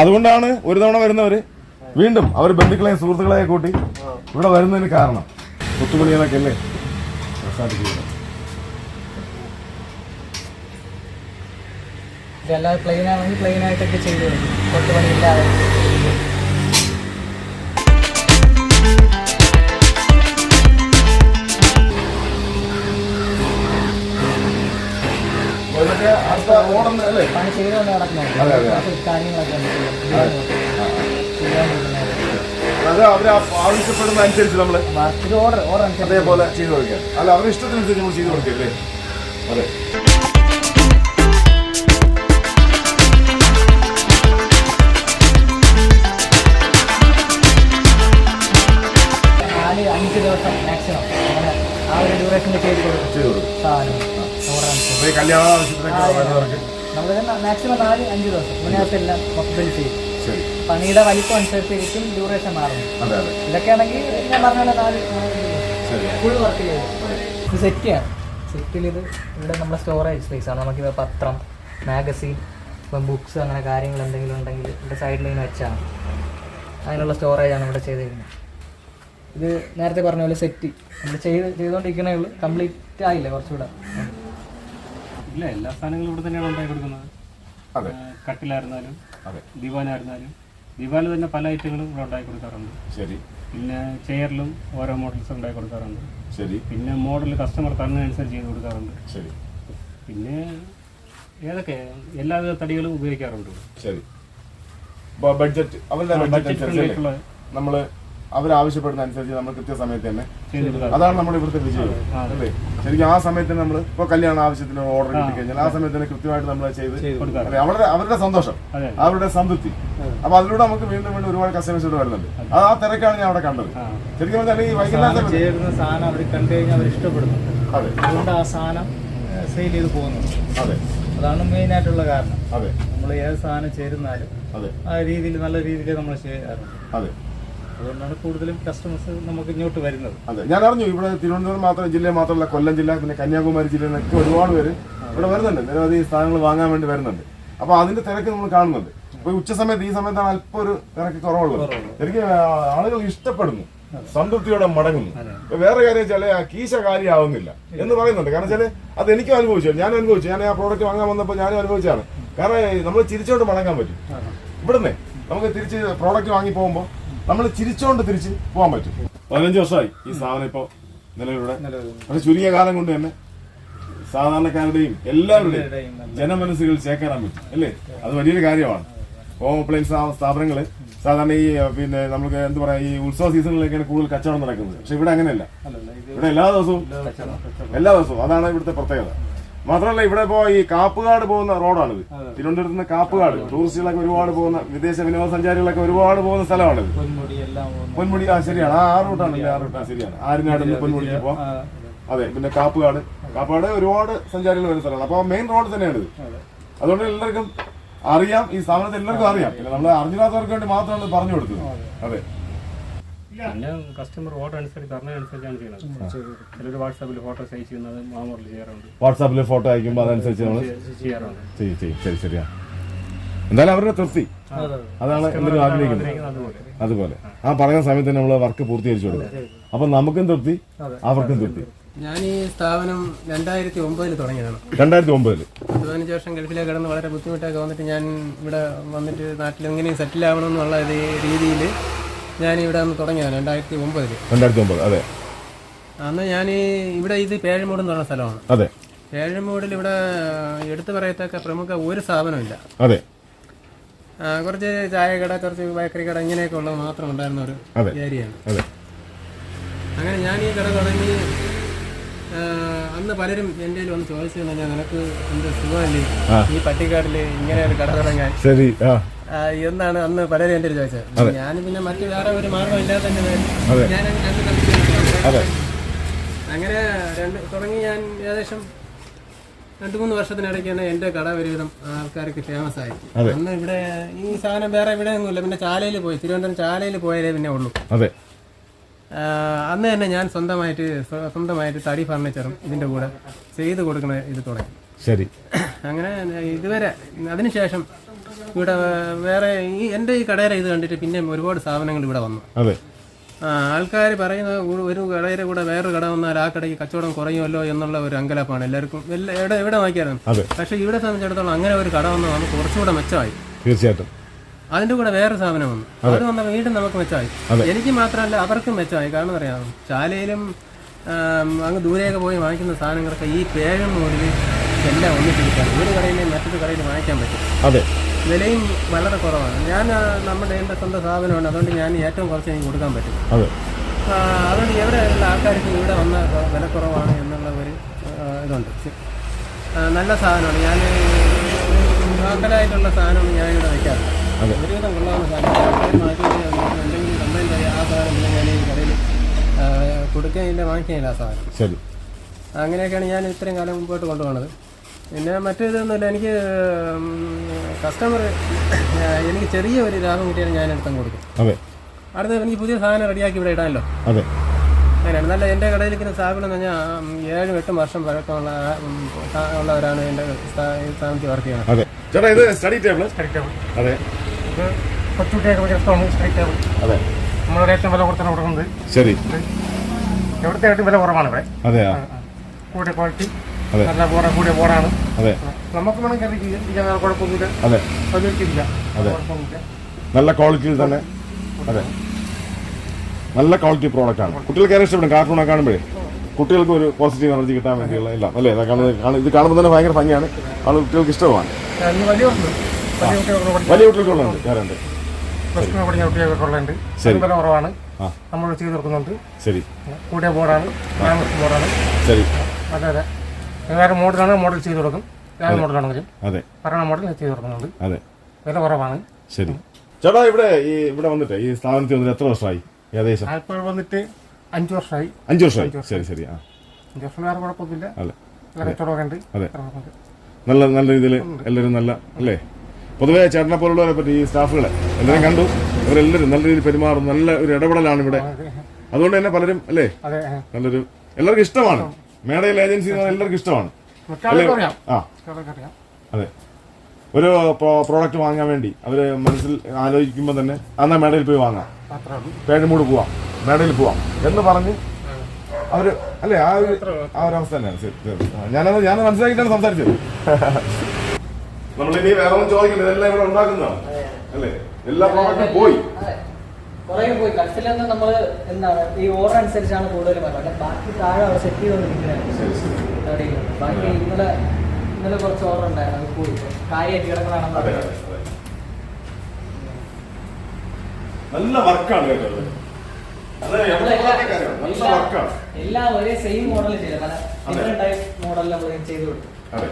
അതുകൊണ്ടാണ് ഒരു തവണ വരുന്നവര് വീണ്ടും അവർ ബന്ധുക്കളെയും സുഹൃത്തുക്കളെയും കൂട്ടി ഇവിടെ വരുന്നതിന് കാരണം. കുത്തുപണികളൊക്കെ അല്ലേ ഇതല്ലാതെ പ്ലെയിൻ ആണെങ്കിൽ പ്ലെയിൻ ആയിട്ടൊക്കെ ചെയ്തു കൊടുക്കും, കൊത്തുപണിയില്ലാതെ. പണി ചെയ്തുകൊണ്ട് നടക്കുന്നുണ്ട് കാര്യങ്ങളൊക്കെ അവര് ആവശ്യപ്പെടുന്ന അനുസരിച്ച് നമ്മള് ഓർഡർ അനുസരിച്ച് അതേപോലെ ചെയ്തു കൊടുക്കുക. അല്ല, അവരുടെ ഇഷ്ടത്തിനനുസരിച്ച് നമ്മൾ ചെയ്തു കൊടുക്കല്ലേ. അതെ. മാക്സിമം ആ ഒരു ഡ്യൂറേഷനിൽ ചെയ്ത് കൊടുക്കും സാധനം. കല്യാണ ആവശ്യത്തിനൊക്കെ നമ്മൾ മാക്സിമം 4-5 ദിവസം ഇതിനകത്തെല്ലാം മൊത്തത്തിൽ ചെയ്യും. പണിയുടെ വലിപ്പം അനുസരിച്ചിരിക്കും ഡ്യൂറേഷൻ മാറുന്നു. ഇതൊക്കെ ആണെങ്കിൽ ഞാൻ പറഞ്ഞ 4 ഫുൾ വർക്ക് ചെയ്യും. ഇത് സെറ്റിയാണ്. സെറ്റിൽ ഇത് ഇവിടെ നമ്മുടെ സ്റ്റോറേജ് സ്പേസാണ്. നമുക്കിത് പത്രം, മാഗസീൻ, ഇപ്പം ബുക്സ് അങ്ങനെ കാര്യങ്ങൾ എന്തെങ്കിലും ഉണ്ടെങ്കിൽ ഇവിടെ സൈഡിൽ വെച്ചാണ്. അതിനുള്ള സ്റ്റോറേജാണ് ഇവിടെ ചെയ്തിരിക്കുന്നത്. ഇത് നേരത്തെ പറഞ്ഞ പോലെ സെറ്റ് നമ്മൾ ചെയ്തുകൊണ്ടിരിക്കണേ ഉള്ളൂ. കംപ്ലീറ്റ് ആയില്ല, കുറച്ചുകൂടെ ഇല്ല. എല്ലാ സാധനങ്ങളും ഇവിടെ തന്നെയാണ് ഉണ്ടാക്കി കൊടുക്കുന്നത്. കട്ടിലായിരുന്നാലും ദിവാനായിരുന്നാലും ദിവാനിൽ തന്നെ പല ഐറ്റങ്ങളും ഇവിടെ ഉണ്ടാക്കി കൊടുക്കാറുണ്ട്. ശരി. പിന്നെ ചെയറിലും ഓരോ മോഡൽസ് ഉണ്ടാക്കി കൊടുക്കാറുണ്ട്. ശരി. പിന്നെ മോഡൽ കസ്റ്റമർ തന്നതനുസരിച്ച് ചെയ്ത് കൊടുക്കാറുണ്ട്. ശരി. പിന്നെ ഏതൊക്കെ എല്ലാവിധ തടികളും ഉപയോഗിക്കാറുണ്ട്. ശരി. ബഡ്ജറ്റ് അവരുടെ നമ്മള് അവരാവശ്യപ്പെടുന്ന അനുസരിച്ച് നമ്മൾ കൃത്യസമയത്ത് തന്നെ അതാണ് നമ്മൾ ഇവിടുത്തെ വിജയം അല്ലേ. ശരിക്കും ആ സമയത്ത് നമ്മൾ ഇപ്പോൾ കല്യാണ ആവശ്യത്തിന് ഓർഡർ കിട്ടിക്കഴിഞ്ഞാൽ ആ സമയത്ത് തന്നെ കൃത്യമായിട്ട് നമ്മൾ ചെയ്ത് അല്ലെ അവരുടെ സന്തോഷം, അവരുടെ സംതൃപ്തി. അപ്പൊ അതിലൂടെ നമുക്ക് വീണ്ടും വീണ്ടും ഒരുപാട് കസ്റ്റമേഴ്സ് ഇവിടെ വരുന്നുണ്ട്. അത് ആ തിരക്കാണ് ഞാൻ അവിടെ കണ്ടത്. ശരിക്കും പറഞ്ഞാൽ ഈ വൈകുന്നേരം ചേരുന്ന സാധനം അവർ കണ്ടു കഴിഞ്ഞാൽ അവർ ഇഷ്ടപ്പെടുന്നു. അതെ. അതുകൊണ്ട് ആ സാധനം സെയിൽ ചെയ്ത് പോകുന്നു. അതെ. അതാണ് മെയിൻ ആയിട്ടുള്ള കാരണം. അതെ. നമ്മൾ ഏത് സാധനം ചേരുന്നാലും അതെ ആ രീതിയിൽ നല്ല രീതിയിൽ നമ്മൾ ചെയ്യാറുണ്ട്. അതെ. അതുകൊണ്ടാണ് കൂടുതലും കസ്റ്റമേഴ്സ് നമുക്ക് ഇങ്ങോട്ട് വരുന്നത്. അതെ. ഞാൻ അറിഞ്ഞു ഇവിടെ തിരുവനന്തപുരം മാത്രം ജില്ലയിൽ മാത്രമല്ല കൊല്ലം ജില്ല, പിന്നെ കന്യാകുമാരി ജില്ലയിൽ നിന്നൊക്കെ ഒരുപാട് പേര് ഇവിടെ വരുന്നുണ്ട്. നിരവധി സ്ഥാനങ്ങൾ വാങ്ങാൻ വേണ്ടി വരുന്നുണ്ട്. അപ്പൊ അതിന്റെ തിരക്ക് നമ്മൾ കാണുന്നുണ്ട്. ഇപ്പൊ ഉച്ച സമയത്ത് ഈ സമയത്താണ് അല്പം ഒരു തിരക്ക് കുറവുള്ളത്. എനിക്ക് ആളുകൾ ഇഷ്ടപ്പെടുന്നു, സംതൃപ്തിയോടെ മടങ്ങുന്നു. വേറെ കാര്യം വെച്ചാൽ കീശ കാര്യമാവുന്നില്ല എന്ന് പറയുന്നുണ്ട്. കാരണം വെച്ചാൽ അത് എനിക്കും അനുഭവിച്ചു, ഞാനും അനുഭവിച്ചു. ഞാൻ ആ പ്രോഡക്റ്റ് വാങ്ങാൻ വന്നപ്പോൾ ഞാനും അനുഭവിച്ചാണ്. കാരണം നമ്മൾ ചിരിച്ചോണ്ട് മടങ്ങാൻ പറ്റും. ഇവിടുന്ന് നമുക്ക് തിരിച്ച് പ്രോഡക്റ്റ് വാങ്ങി പോകുമ്പോൾ നമ്മൾ ചിരിച്ചോണ്ട് തിരിച്ച് പോകാൻ പറ്റും. 15 വർഷമായി ഈ സ്ഥാപനം ഇപ്പോൾ നിലവിലൂടെ. പക്ഷെ ചുരുങ്ങിയ കാലം കൊണ്ട് തന്നെ സാധാരണക്കാരുടെയും എല്ലാവരുടെയും ജനമനസ്സുകൾ ചേക്കേറാൻ പറ്റും അല്ലേ? അത് വലിയൊരു കാര്യമാണ്. ഹോം അപ്ലയൻസ് സ്ഥാപനങ്ങൾ സാധാരണ ഈ പിന്നെ നമുക്ക് എന്താ പറയാ ഈ ഉത്സവ സീസണിലേക്കാണ് കൂടുതൽ കച്ചവടം നടക്കുന്നത്. പക്ഷെ ഇവിടെ അങ്ങനെയല്ല. ഇവിടെ എല്ലാ ദിവസവും അതാണ് ഇവിടുത്തെ പ്രത്യേകത. മാത്രമല്ല ഇവിടെ ഇപ്പോ ഈ കാപ്പുകാട് പോകുന്ന റോഡാണിത്. തിരുവനന്തപുരത്ത് നിന്ന് കാപ്പുകാട് ടൂറിസ്റ്റുകളൊക്കെ ഒരുപാട് പോകുന്ന, വിദേശ വിനോദസഞ്ചാരികളൊക്കെ ഒരുപാട് പോകുന്ന സ്ഥലമാണിത്. പൊന്മുടി ശരിയാണ്. ആ റൂട്ടാണല്ലേ? ആ റൂട്ടാണ് ശരിയാണ്. ആര്യനാട് നിന്ന് പൊന്മുടിക്ക് പോവാം. അതെ. പിന്നെ കാപ്പുകാട് ഒരുപാട് സഞ്ചാരികൾ വരുന്ന സ്ഥലമാണ്. അപ്പൊ മെയിൻ റോഡ് തന്നെയാണ് ഇത്. അതുകൊണ്ട് എല്ലാവർക്കും അറിയാം, ഈ സ്ഥാപനത്തെ എല്ലാവർക്കും അറിയാം. പിന്നെ നമ്മൾ അറിഞ്ഞില്ലാത്തവർക്ക് വേണ്ടി മാത്രമാണ് പറഞ്ഞു കൊടുത്തത്. അതെ. പിന്നെ കസ്റ്റമർ ഓർഡർ അനുസരിച്ച് പറഞ്ഞതനുസരിച്ചാണ് ചെയ്യുന്നത്. ചിലർ വാട്സാപ്പിൽ ഫോട്ടോ അയച്ചു ചെയ്യുന്നത് മാമൂറിൽ ചെയ്യാറുണ്ട്. വാട്സാപ്പിൽ ഫോട്ടോ അയക്കുമ്പോൾ അതനുസരിച്ച് നമ്മൾ ചെയ്യാറുണ്ട്. ചെയ്യും. ശരിയാ. എന്തായാലും അവരുടെ തൃപ്തി അതാണ് എന്തെങ്കിലും ആഗ്രഹിക്കുന്നത്. അതുപോലെ ആ പറയുന്ന സമയത്ത് നമ്മൾ വർക്ക് പൂർത്തീകരിച്ചു കൊടുക്കും. അപ്പൊ നമുക്കും തൃപ്തി, അവർക്കും തൃപ്തി. ഞാൻ ഈ സ്ഥാപനം 2009 തുടങ്ങിയതാണ്. 2009 അതിനുശേഷം ഗൾഫിലേക്ക് കിടന്ന് വളരെ ബുദ്ധിമുട്ടൊക്കെ വന്നിട്ട് ഞാൻ ഇവിടെ വന്നിട്ട് നാട്ടിൽ എങ്ങനെയും സെറ്റിൽ ആവണമെന്നുള്ള രീതിയിൽ ഞാൻ ഇവിടെ വന്ന് തുടങ്ങിയതാണ് 2009. അതെ. അന്ന് ഞാൻ ഇവിടെ ഇത് പേഴമൂട് എന്ന് പറഞ്ഞ സ്ഥലമാണ്. അതെ. പേഴമൂടിൽ ഇവിടെ എടുത്തു പറയത്തക്ക പ്രമുഖ ഒരു സ്ഥാപനമില്ല. അതെ. കുറച്ച് ചായ കട, കുറച്ച് ബേക്കറി കട, ഇങ്ങനെയൊക്കെ ഉള്ളത് മാത്രം ഉണ്ടായിരുന്ന ഒരു ഏരിയയാണ്. അങ്ങനെ ഞാൻ ഈ കട തുടങ്ങി അന്ന് പലരും എൻ്റെ വന്ന് ചോദിച്ചു തന്നെ, നിനക്ക് എന്ത് സുഖമല്ലേ ഈ പട്ടിക്കാട്ടിൽ ഇങ്ങനെ ഒരു കട തുടങ്ങാൻ എന്നാണ് അന്ന് പലരും എൻ്റെ ചോദിച്ചത്. ഞാൻ പിന്നെ മറ്റു വേറെ ഒരു മാർഗം ഇല്ലാതെ തന്നെ ഞാൻ അങ്ങനെ തുടങ്ങി. ഞാൻ ഏകദേശം 2-3 വർഷത്തിനിടയ്ക്കാണ് എൻ്റെ കട ഒരുവിധം ആൾക്കാർക്ക് ഫേമസ് ആയി. അന്ന് ഇവിടെ ഈ സാധനം വേറെ ഇവിടെ ഒന്നുമില്ല. പിന്നെ ചാലയിൽ പോയി, തിരുവനന്തപുരം ചാലയിൽ പോയാലേ പിന്നെ ഉള്ളൂ. അന്ന് തന്നെ ഞാൻ സ്വന്തമായിട്ട് തടി ഫർണിച്ചറും ഇതിൻ്റെ കൂടെ ചെയ്ത് കൊടുക്കണ ഇത് തുടങ്ങി. ശരി. അങ്ങനെ ഇതുവരെ അതിനുശേഷം ഇവിടെ വേറെ എൻ്റെ ഈ കടയുടെ ഇത് കണ്ടിട്ട് പിന്നെ ഒരുപാട് സ്ഥാപനങ്ങൾ ഇവിടെ വന്നു. ആൾക്കാർ പറയുന്നത് ഒരു കടയുടെ കൂടെ വേറൊരു കട വന്നാൽ ആ കടയ്ക്ക് കച്ചവടം കുറയുമല്ലോ എന്നുള്ള ഒരു അങ്കലാപ്പാണ് എല്ലാവർക്കും. എവിടെ നോക്കിയാലും. പക്ഷെ ഇവിടെ സംബന്ധിച്ചിടത്തോളം അങ്ങനെ ഒരു കട വന്നാൽ നമുക്ക് കുറച്ചുകൂടെ മെച്ചമായി. തീർച്ചയായിട്ടും. അതിൻ്റെ കൂടെ വേറെ സാധനം വന്നു. അത് വന്ന വീണ്ടും നമുക്ക് മെച്ചമായി. എനിക്ക് മാത്രമല്ല അവർക്കും മെച്ചമായി. കാരണം അറിയാം, ശാലയിലും അങ്ങ് ദൂരെയൊക്കെ പോയി വാങ്ങിക്കുന്ന സാധനങ്ങളൊക്കെ ഈ പേഴമൂടിൽ എല്ലാം ഒന്നിച്ച് കിട്ടാണ്. ഒരു കടയിലും മറ്റൊരു കടയിൽ വാങ്ങിക്കാൻ പറ്റും. വിലയും വളരെ കുറവാണ്. എൻ്റെ സ്വന്തം സ്ഥാപനമാണ്. അതുകൊണ്ട് ഞാൻ ഏറ്റവും കുറച്ച് എനിക്ക് കൊടുക്കാൻ പറ്റും. അതുകൊണ്ട് എവിടെയുള്ള ആൾക്കാർക്ക് ഇവിടെ വന്ന വില കുറവാണ് എന്നുള്ള ഒരു ഇതുണ്ട്. നല്ല സാധനമാണ്. ഞാൻ ലോക്കലായിട്ടുള്ള സാധനമാണ് ഞാനിവിടെ വയ്ക്കാറുണ്ട്. ഒരുവിധം കൊള്ളാവുന്ന സാധനം. എന്തെങ്കിലും കംപ്ലൈൻറ്റ് ആയി ആ സാധനം ഞാൻ ഈ കടയിൽ കൊടുക്കാനില്ല, വാങ്ങിക്കാനില്ല ആ സാധനം. ശരി. അങ്ങനെയൊക്കെയാണ് ഞാൻ ഇത്രയും കാലം മുമ്പോട്ട് കൊണ്ടുപോകുന്നത്. പിന്നെ മറ്റേതൊന്നുമില്ല, എനിക്ക് കസ്റ്റമർ എനിക്ക് ചെറിയ ഒരു ലാഭം കിട്ടിയാൽ ഞാൻ എടുത്തും കൊടുക്കും. അടുത്ത എനിക്ക് പുതിയ സാധനം റെഡിയാക്കി ഇവിടെ ഇടാമല്ലോ. അങ്ങനെയാണ്. നല്ല എൻ്റെ കടയിലിരിക്കുന്ന സ്ഥാപനം എന്ന് പറഞ്ഞാൽ 7-8 വർഷം പഴക്കമുള്ളവരാണ് എൻ്റെ സ്ഥാപനത്തിൽ വർക്ക് ചെയ്യുന്നത്. ചേട്ടാ, ഇത് സ്റ്റഡി ടേബിൾ. അതെ. കൊച്ചുകുട്ടിയൊക്കെ സ്റ്റഡി ടേബിൾ. അതെ. നമ്മളൊരു ഏറ്റവും വില കൊടുത്താണ് കൊടുക്കുന്നത്. ശരി. എവിടുത്തെ ആയിട്ട് വില കുറവാണ് ഇവിടെ. അതെ. കൂടിയ ക്വാളിറ്റി, നല്ല കൂടിയ ബോർഡാണ്. അതെ. നമുക്ക് വേണമെങ്കിൽ കുഴപ്പമൊന്നുമില്ല. അതെ. അതില്ല. അതെ. നല്ല ക്വാളിറ്റിയിൽ തന്നെ. അതെ. നല്ല ക്വാളിറ്റി പ്രോഡക്റ്റ് ആണ്. കുട്ടികൾക്ക് ഏറെ ഇഷ്ടപ്പെടും. കാർട്ടൂണൊക്കെ കാണുമ്പോഴേ കുട്ടികൾക്ക് ഒരു പോസിറ്റീവ് എനർജി കിട്ടാൻ വേണ്ടിയുള്ള എല്ലാം അല്ലേ? ഇത് കാണുമ്പോൾ തന്നെ ഭയങ്കര ഭംഗിയാണ്. അത് കുട്ടികൾക്ക് ഇഷ്ടമാണ്. വലിയ കുട്ടികൾക്കുള്ളുണ്ട്. ഞാനുണ്ട്. ശരി. കുറവാണ്. നമ്മൾ ചെയ്ത് കൊടുക്കുന്നുണ്ട്. ശരി. കൂടിയ ബോർഡാണ്. ശരി. അതെ. വേറെ മോഡലാണ്, മോഡൽ ചെയ്ത് കൊടുക്കും. ഏത് മോഡലാണെങ്കിലും അതെ പറയണ മോഡൽ ചെയ്ത് കൊടുക്കുന്നുണ്ട്. അതെ. വില കുറവാണ്. ശരി. ചേട്ടാ, ഇവിടെ വന്നിട്ട് ഈ സ്ഥാപനത്തിൽ വന്നിട്ട് എത്ര വർഷമായി ഏകദേശം? ഇപ്പോൾ വന്നിട്ട് 5 വർഷമായി. 5 വർഷമായി. ശരി. 5 വർഷം വേറെ കുഴപ്പമൊന്നുമില്ല. അതെ. നല്ല രീതിയിൽ എല്ലാവരും നല്ല അല്ലേ? പൊതുവേ ചേട്ടനെ പോലുള്ളവരെ പറ്റി ഈ സ്റ്റാഫുകളെ എല്ലാവരും കണ്ടു. അവരെല്ലാവരും നല്ല രീതിയിൽ പെരുമാറും. നല്ല ഒരു ഇടപെടലാണ് ഇവിടെ. അതുകൊണ്ട് തന്നെ പലരും അല്ലേ നല്ലൊരു എല്ലാവർക്കും ഇഷ്ടമാണ്. മേഡയിൽ ഏജൻസി എല്ലാവർക്കും ഇഷ്ടമാണ്. അതെ. ഒരു പ്രോഡക്റ്റ് വാങ്ങാൻ വേണ്ടി അവര് മനസ്സിൽ ആലോചിക്കുമ്പോൾ തന്നെ എന്നാ മേഡയിൽ പോയി വാങ്ങാം, പേഴമൂട് പോവാം, മേഡയിൽ പോവാം എന്ന് പറഞ്ഞ് അവര് അല്ലേ ആ ഒരു അവസ്ഥ തന്നെയാണ്. ഞാൻ മനസ്സിലാക്കിയിട്ടാണ് സംസാരിച്ചത്. നമ്മളിനി വേറെ ഒന്നും ചോദിക്കണ്ട. ഇതെല്ലാം ഇവിടെ ഉണ്ടാക്കുന്നതാണ് അല്ലേ? എല്ലാ പ്രോഡക്റ്റും പോയി ഗൾഫിലൊന്നും നമ്മള് എന്താണ് ഈ ഓർഡർ അനുസരിച്ചാണ് കൂടുതൽ പറയുന്നത്. ബാക്കി താഴെ അവിടെ സെറ്റ് ചെയ്തുകൊണ്ടിരിക്കുന്നത്. തടിയിലുണ്ട്. ബാക്കി ഇന്നലെ കുറച്ച് ഓർഡർ ഉണ്ടായിരുന്നു, അത് പോയി കാര്യമായിട്ട് കിടക്കണമെന്ന് അതെ, പറയാം. അതെ. നല്ല വർക്കാണ് കേട്ടോ. അത് എവിടെ കാര്യമാണ്, നല്ല വർക്കാണ്. എല്ലാം ഒരേ സെയിം മോഡൽ ചെയ്തത്, പല ഡിഫറെന്റ് ടൈപ്പ് മോഡലിൽ നമ്മൾ ചെയ്തു കൊടുത്തു. അതെ,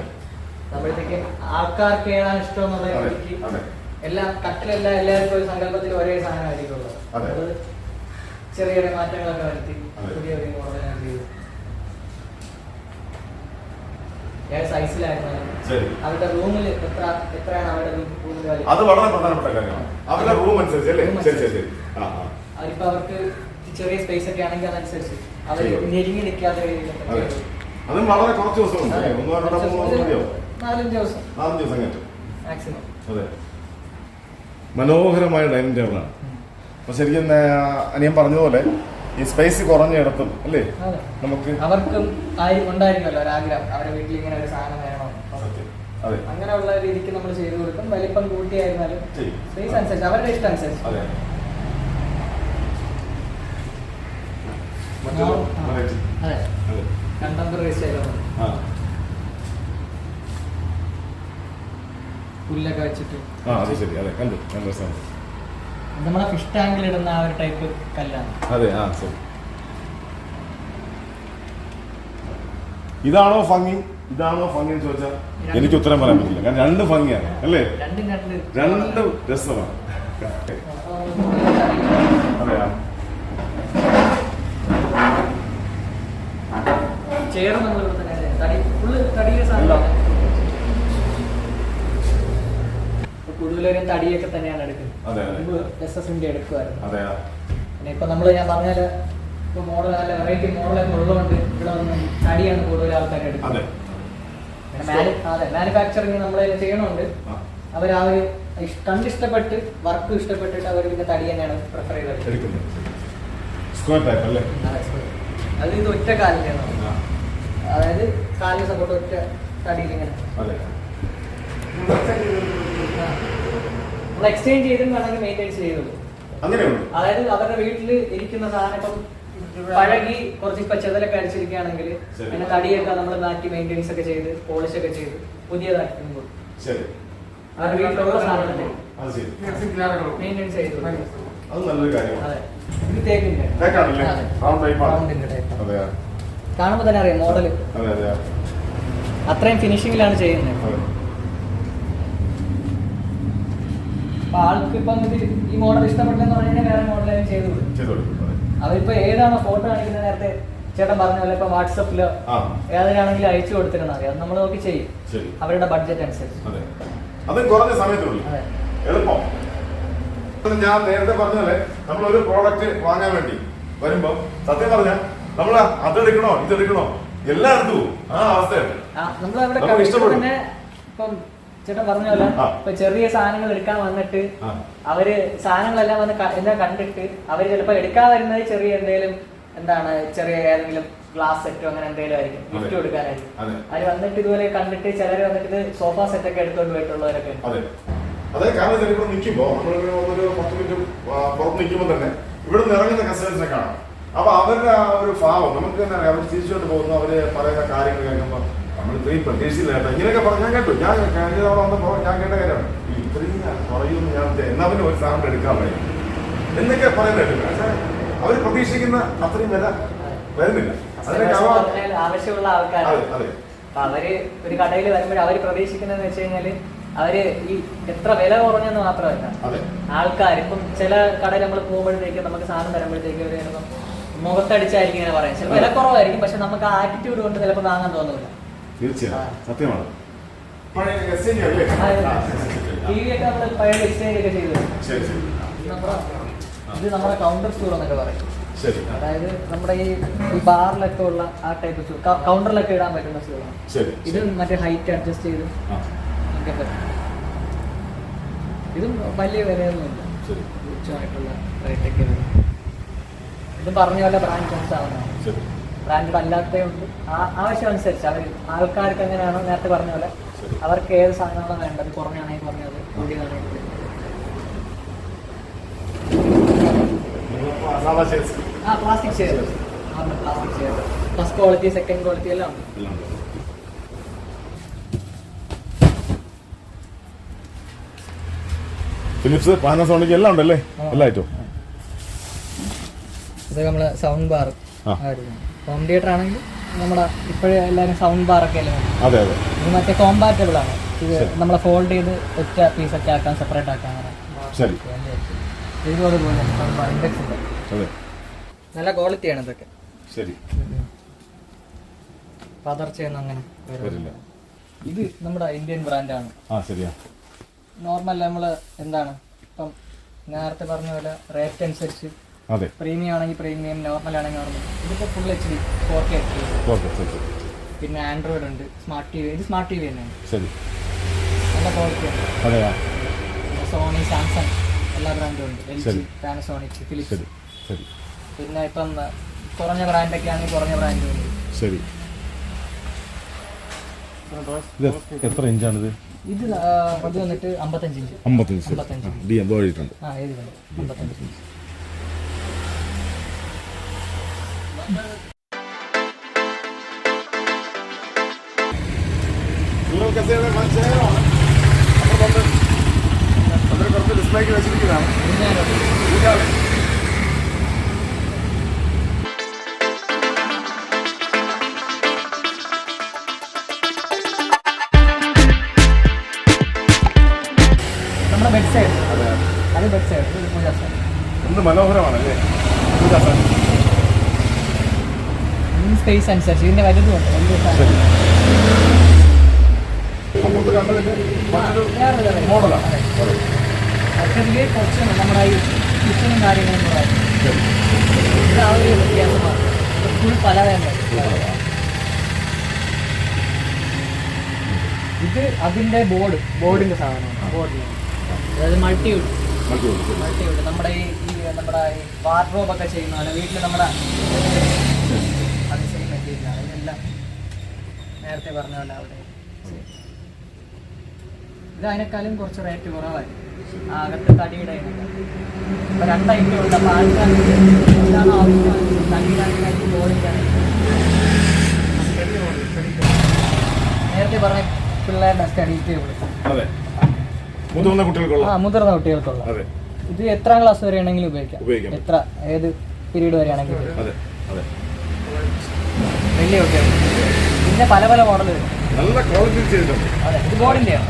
അപ്പോഴത്തേക്ക് ആൾക്കാർക്ക് ഏതാണ് ഇഷ്ടം എന്നുള്ള രീതിക്ക് അതെ. എല്ലാം കട്ടിലെല്ലാം എല്ലാവർക്കും ഒരു സങ്കല്പത്തിൽ ഒരേ സാധനമായിരിക്കുള്ളൂ. അതെ. അത് ചെറിയ ചെറിയ മാറ്റങ്ങളൊക്കെ വരുത്തി അതെ. പുതിയ ഒരു മോഡലാണ് ചെയ്തു. ഏത് സൈസിലായിരുന്നാലും ശരി. അവരുടെ റൂമിൽ എത്രയാണ് അവരുടെ റൂമിൽ വലിപ്പം, അത് വളരെ പ്രധാനപ്പെട്ട കാര്യമാണ്. അവരുടെ റൂം അനുസരിച്ച് അല്ലേ? ശരി ശരി ശരി. ആ ആ. അവരിപ്പോ അവർക്ക് ചെറിയ സ്പേസ് ഒക്കെ ആണെങ്കിൽ അതനുസരിച്ച് അവർ ശരി. ഞെരുങ്ങി നിൽക്കാത്ത അതെ. രീതിയിലൊക്കെ അതും വളരെ കുറച്ച് ദിവസം ഉണ്ട്. അതെ. 1 2 3 മതിയോ? 4-5 ദിവസം 4 ദിവസം കഴിഞ്ഞു. മാക്സിമം. അതെ, മനോഹരമായ ഡൈനിങ് ടേബിളാണ്. അപ്പൊ ശരിക്കും അനിയൻ പറഞ്ഞതുപോലെ ഈ സ്പേസ് കുറഞ്ഞിടത്തും അല്ലേ അതെ. നമുക്ക് അവർക്കും ഉണ്ടായിരിക്കുമല്ലോ ഒരാഗ്രഹം, അവരുടെ വീട്ടിൽ ഇങ്ങനെ ഒരു സാധനം വേണം. സത്യം. അതെ, അങ്ങനെയുള്ള രീതിക്ക് നമ്മൾ ചെയ്തു കൊടുക്കും. വലിപ്പം കൂട്ടിയായിരുന്നാലും ചെയ്യും. സ്പേസ് അനുസരിച്ച് അവരുടെ ഇഷ്ടം അനുസരിച്ച്. അതെ. മറ്റൊരു variety. അതെ, അതെ. കണ്ടംപററി സ്റ്റൈലാണ്. ആ പുല്ലൊക്കെ വെച്ചിട്ട് ആ അത് ശരി. അതെ, കണ്ടു കണ്ടു സാധനം. നമ്മളെ ഫിഷ് ടാങ്കിൽ ഇടുന്ന ആ ഒരു ടൈപ്പ് കല്ലാണ്. അതെ, ആ ശരി. ഇതാണോ ഭംഗി എന്ന് ചോദിച്ചാൽ എനിക്ക് ഉത്തരം പറയാൻ പറ്റില്ല. കാരണം രണ്ട് ഭംഗിയാണ് അല്ലേ, രണ്ട് രസമാണ്. അതെയാ, ചെയർ നമ്മൾ ഇവിടെ തന്നെ തടി ഫുള്ള് തടിയുടെ സാധനം. കൂടുതലും തടിയൊക്കെ തന്നെയാണ് എടുക്കുന്നത്. അതെ അതെ SSന്റെ എടുക്കുമായിരുന്നു. അതെയാ. പിന്നെ ഇപ്പൊ നമ്മള് ഞാൻ പറഞ്ഞാല് ഇപ്പൊ മോഡൽ നല്ല വെറൈറ്റി മോഡലൊക്കെ ഉള്ളതുകൊണ്ട് ഇവിടെ വന്ന് തടിയാണ് കൂടുതൽ ആൾക്കാർ അതെ. എടുക്കുന്നത്. അതെ, മാനുഫാക്ചറിങ് നമ്മൾ ചെയ്യണോണ്ട് അവർ ആ ഒരു കണ്ടിഷ്ടപ്പെട്ട് വർക്ക് ഇഷ്ടപ്പെട്ടിട്ട് അവർ പിന്നെ തടി തന്നെയാണ് പ്രിഫർ ചെയ്തത്. എടുക്കുന്നത് സ്ക്വയർ ടൈപ്പ് അല്ലേ? അത് ഇത് ഒറ്റ കാലിന്റെ, അതായത് കാലിന് സപ്പോർട്ട് ഒറ്റ തടിയിൽ ഇങ്ങനെ അതെ. നമ്മൾ എക്സ്ചേഞ്ച് ചെയ്തും വേണമെങ്കിൽ മെയിൻറ്റെയിൻസ് ചെയ്തോളൂ. അങ്ങനെയുണ്ട്. അതായത് അവരുടെ വീട്ടിൽ ഇരിക്കുന്ന സാധനം ഇപ്പം പഴകി കുറച്ച് ഇപ്പൊ ചെതലൊക്കെ അടിച്ചിരിക്കുകയാണെങ്കിൽ ശരി. പിന്നെ തടിയൊക്കെ നമ്മൾ മാറ്റി മെയിൻറ്റെയിൻസ് ഒക്കെ ചെയ്ത് പോളിഷ് ഒക്കെ ചെയ്ത് പുതിയതാക്കി ശരി. അവരുടെ വീട്ടിലുള്ള സാധനം അത് ശരി. മെയിൻറ്റെയിൻസ് ചെയ്തു. അത് നല്ലൊരു കാര്യമാണ്. അതെ, ഇത് തേക്കിന്റെ തേക്കാണല്ലേ? റൗണ്ട് ടൈപ്പാണ്. റൗണ്ടിന്റെ ടൈപ്പ്. അതെയാ. കാണുമ്പോൾ തന്നെ അറിയാം മോഡൽ അതെ അതെയാ. അത്രയും ഫിനിഷിങ്ങിലാണ് ചെയ്യുന്നത്. അതെ. അപ്പൊ ആൾക്ക് ഇപ്പം ഇത് ഈ മോഡൽ ഇഷ്ടപ്പെട്ടെന്ന് പറഞ്ഞാൽ വേറെ മോഡലായും ചെയ്തു കൊടുക്കും. ചെയ്തോളൂ. അതെ. അവരിപ്പോ ഏതാണോ ഫോട്ടോ കാണിക്കുന്നത്, നേരത്തെ ചേട്ടൻ പറഞ്ഞ പോലെ ഇപ്പൊ വാട്സപ്പിലോ ആ ഏതിനാണെങ്കിലും അയച്ചു കൊടുത്തിരുന്നാൽ മതി. അത് നമ്മൾ നോക്കി ചെയ്യും ശരി. അവരുടെ ബഡ്ജറ്റ് അനുസരിച്ച്. അതെ, അതും കുറഞ്ഞ സമയത്തുള്ളൂ. അതെ. എളുപ്പം. ഞാൻ നേരത്തെ പറഞ്ഞ നമ്മളൊരു പ്രോഡക്റ്റ് വാങ്ങാൻ വേണ്ടി വരുമ്പോ സത്യം പറഞ്ഞാൽ നമ്മൾ അതെടുക്കണോ ഇതെടുക്കണോ എല്ലാം എടുത്തു ആ അവസ്ഥയാണ്. നമ്മളവിടെ നമുക്ക് ഇഷ്ടപ്പെടും. തന്നെ ഇപ്പം ചേട്ടൻ പറഞ്ഞ പോലെ ഇപ്പൊ ചെറിയ സാധനങ്ങൾ എടുക്കാൻ വന്നിട്ട് അവര് സാധനങ്ങളെല്ലാം വന്ന് എല്ലാം കണ്ടിട്ട് അവര് ചിലപ്പോ എടുക്കാൻ വരുന്നത് ചെറിയ എന്തെങ്കിലും ചെറിയ ഏതെങ്കിലും ഗ്ലാസ് സെറ്റോ അങ്ങനെ എന്തെങ്കിലും ആയിരിക്കും ഗിഫ്റ്റ് കൊടുക്കാനായിരിക്കും. അവര് വന്നിട്ട് ഇതുപോലെ കണ്ടിട്ട് ചിലര് വന്നിട്ട് സോഫ സെറ്റ് ഒക്കെ എടുത്തോണ്ട് പോയിട്ടുള്ളവരൊക്കെ. അതെ, കാരണം ഇവിടെ നിൽക്കുമ്പോ നമ്മളൊരു 10 മിനിറ്റ് പുറത്ത് നിൽക്കുമ്പോൾ തന്നെ ഇവിടെ നിന്ന് ഇറങ്ങുന്ന കസ്റ്റമേഴ്സിനെ കാണാം. അപ്പൊ അവരുടെ ആ ഒരു ഭാവം നമുക്ക് തന്നെ അറിയാം. അവർ തിരിച്ചുകൊണ്ട് പോകുന്നു, അവര് പറയുന്ന കാര്യങ്ങൾ കേൾക്കുമ്പോൾ നമ്മൾ ഇത്രയും പ്രതീക്ഷിച്ചില്ല കേട്ടോ. ഇങ്ങനെയൊക്കെ പറഞ്ഞു ഞാൻ കേട്ടു. ഞാൻ കഴിഞ്ഞ തവണ വന്നപ്പോൾ ഞാൻ കേട്ട കാര്യമാണ് ഇത്രയും പറയുമെന്ന് ഞാൻ എന്നാ പിന്നെ ഒരു സാധനം എടുക്കാൻ കഴിയും എന്നൊക്കെ പറയുന്നത്. പക്ഷേ അവർ പ്രതീക്ഷിക്കുന്ന അത്രയും വില വരുന്നില്ല. ആവശ്യമുള്ള ആൾക്കാർ അവര് ഒരു കടയിൽ വരുമ്പോൾ അവര് പ്രതീക്ഷിക്കുന്നതെന്ന് വെച്ച് കഴിഞ്ഞാല് അവര് ഈ എത്ര വില കുറഞ്ഞെന്ന് മാത്രമല്ല, ആൾക്കാർ ഇപ്പം ചില കടയിൽ നമ്മൾ പോകുമ്പോഴത്തേക്ക് നമുക്ക് സാധനം തരുമ്പോഴത്തേക്ക് ഒരു മുഖത്തടിച്ചായിരിക്കും ഇങ്ങനെ പറയാം. ചിലപ്പോൾ വില കുറവായിരിക്കും, പക്ഷെ നമുക്ക് ആ ആറ്റിറ്റ്യൂഡ് കൊണ്ട് ചിലപ്പോൾ വാങ്ങാൻ തോന്നില്ല. തീർച്ചയായും സത്യമാണ്. ടി വി ഒക്കെ നമ്മൾ പഴയ എക്സ്ചേഞ്ച് ഒക്കെ ചെയ്തു. ഇത് നമ്മുടെ കൗണ്ടർ സ്റ്റൂൾ എന്നൊക്കെ പറയും. അതായത് നമ്മുടെ ഈ ബാറിലൊക്കെ ഉള്ള ആ ടൈപ്പ് സ്റ്റൂൾ, കൗണ്ടറിലൊക്കെ ഇടാൻ പറ്റുന്ന സ്റ്റൂളാണ്. ഇത് മറ്റേ ഹൈറ്റ് അഡ്ജസ്റ്റ് ചെയ്ത് ഇതും വലിയ വിലയൊന്നുമില്ല, ഉച്ചമായിട്ടുള്ള റേറ്റൊക്കെ. ഇത് പറഞ്ഞ പോലെ ബ്രാൻഡ് മനസ്സിലാവുന്നതാണ്. ബ്രാൻഡ് അല്ലാത്തതുകൊണ്ട് ആവശ്യം അനുസരിച്ച് അവർ ആൾക്കാർക്ക് എങ്ങനെയാണോ നേരത്തെ പറഞ്ഞ പോലെ അവർക്ക് ഏത് സാധനങ്ങളാണ് വേണ്ടത്, കുറഞ്ഞാണെങ്കിൽ കുറഞ്ഞത്, കൂടിയതാണെങ്കിൽ plastic chair, plastic chair first quality second quality എല്ലാം ഉണ്ട്. ഫിലിപ്സ്, പാനസോണിക് എല്ലാം ഉണ്ടല്ലേ, എല്ലാ ഐറ്റവും. ഇത് നമ്മള് സൗണ്ട് ബാർ ഹോം തിയേറ്റർ ആണെങ്കിൽ നമ്മുടെ ഇപ്പോഴും എല്ലാവരും സൗണ്ട് ബാർ ഒക്കെ അല്ലേ. അതെ അതെ. ഇത് മറ്റേ കോമ്പാറ്റബിൾ ആണ്. ഇത് നമ്മളെ ഫോൾഡ് ചെയ്ത് ഒറ്റ പീസൊക്കെ ആക്കാൻ, സെപ്പറേറ്റ് ആക്കാൻ അങ്ങനെ. ശരി. ഇതുപോലെ പോലെ ഇൻഡെക്സ് ഉണ്ട്. അതെ, നല്ല ക്വാളിറ്റിയാണ് ഇതൊക്കെ. ശരി. പതർച്ചയൊന്നും അങ്ങനെ വരില്ല. ഇത് നമ്മുടെ ഇന്ത്യൻ ബ്രാൻഡാണ്. ശരിയാ. നോർമൽ നമ്മള് എന്താണ് ഇപ്പം നേരത്തെ പറഞ്ഞ പോലെ റേറ്റ് അനുസരിച്ച് അതെ, പ്രീമിയം ആണെങ്കിൽ പ്രീമിയം, നോർമൽ ആണെങ്കിൽ നോർമൽ. ഇതിപ്പോൾ ഫുൾ HD 4K. പിന്നെ ആൻഡ്രോയിഡ് ഉണ്ട്, സ്മാർട്ട് TV. ഇത് സ്മാർട്ട് TV തന്നെയാണ്. ശരി. നല്ല ക്വാളിറ്റിയാണ്. അതെയാ. സോണി, സാംസങ് എല്ലാ ബ്രാൻഡും ഉണ്ട്. LG, Panasonic, Philips. ശരി. പിന്നെ ഇപ്പം കുറഞ്ഞ ബ്രാൻഡൊക്കെ ആണെങ്കിൽ കുറഞ്ഞ ബ്രാൻഡും ഉണ്ട്. ശരി. ഇത് എത്ര ഇഞ്ചാണിത്? ഇത് അത് വന്നിട്ട് 55 ഇഞ്ച്. 55 ഡി എംബോയിട്ടുണ്ട്. ഏതുണ്ട് 55 ഇഞ്ച്. ഡിസ്പ്ലേക്ക് വെച്ചിരിക്കുന്നതാണ്. നമ്മുടെ ബെഡ് സൈഡ്, അത് ബെഡ് സൈഡ്. ഇത് പൂജാ സൈഡ്. എന്ത് മനോഹരമാണല്ലേ സ്പേസ് അനുസരിച്ച് ഇതിന്റെ വലുതുമുണ്ട്. മോഡലാണ്. ചെറിയ കുറച്ച് നമ്മുടെ ഈ കിച്ചണും കാര്യങ്ങളും കൂടെ ഇത് ആ ഒരു വ്യത്യാസമാണ്. ഫുൾ പല വേണ്ട. ഇത് അതിന്റെ ബോർഡിന്റെ സാധനമാണ്. ബോർഡിലാണ്, അതായത് മൾട്ടിവുഡ്. നമ്മുടെ നമ്മുടെ ഈ വാർഡ്രോബ് ഒക്കെ ചെയ്യുന്ന പോലെ വീട്ടിൽ നമ്മുടെ അത് സെയിം മെറ്റീരിയലാണ്. ഇതെല്ലാം നേരത്തെ പറഞ്ഞ പോലെ അവിടെ. ഇത് അതിനേക്കാളും കുറച്ച് റേറ്റ് കുറവായിരിക്കും. അകത്ത് തടിയുടെ ഇപ്പം 2 ഐറ്റം ഉണ്ട്. അപ്പോൾ ആൾക്കാർക്ക് എന്താണ് ആവശ്യം, തടിയുടെ ബോർഡിൻ്റെ നേരത്തെ പറഞ്ഞ പിള്ളേരുടെ സ്റ്റഡി ടേബിൾ. മുതിർന്ന കുട്ടികൾക്കുള്ള. ഇത് എത്രാം ക്ലാസ് വരെ ആണെങ്കിലും ഉപയോഗിക്കാം. എത്ര ഏത് പീരീഡ് വരെ ആണെങ്കിലും വലിയ കുട്ടികൾ. പിന്നെ പല പല മോഡൽ വരും. നല്ല ക്വാളിറ്റി ചെയ്തിട്ടുണ്ട്. അതെ, ഇത് ബോർഡിന്റെയാണ്.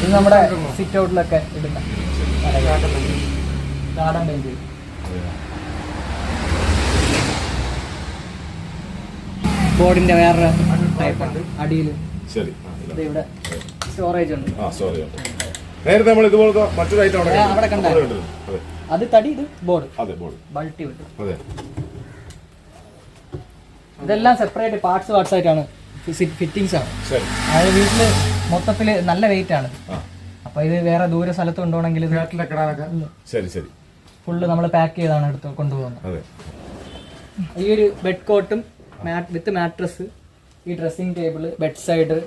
ഇത് നമ്മുടെ സിറ്റ് ഔട്ടിലൊക്കെ ഇടുന്ന ഗാർഡൻ ബെഞ്ച്. ബോർഡിന്റെ വേറെ ടൈപ്പാണ്. അടിയിൽ ഇവിടെ സ്റ്റോറേജ് ഉണ്ട്. നേരത്തെ നമ്മൾ ഇതുപോലത്തെ മറ്റൊരു ഐറ്റം അവിടെ കണ്ടായിരുന്നു. അത് തടി, ഇത് ബോർഡ്. മൾട്ടിവുഡ്. ഇതെല്ലാം സെപ്പറേറ്റ് പാർട്സ് ആയിട്ടാണ്. ഫിറ്റിംഗ്സ് ആണ്. അതായത് വീട്ടില് മൊത്തത്തില് നല്ല വെയിറ്റ് ആണ്. അപ്പൊ ഇത് വേറെ ദൂര സ്ഥലത്ത് കൊണ്ടുപോകണമെങ്കിൽ ഫുള്ള് നമ്മൾ പാക്ക് ചെയ്താണ് എടുത്ത് കൊണ്ടുപോകുന്നത്. ഈ ഒരു ബെഡ് കോട്ടും വിത്ത് മാട്രസ്, ഈ ഡ്രസ്സിംഗ് ടേബിള്, ബെഡ് സൈഡ്,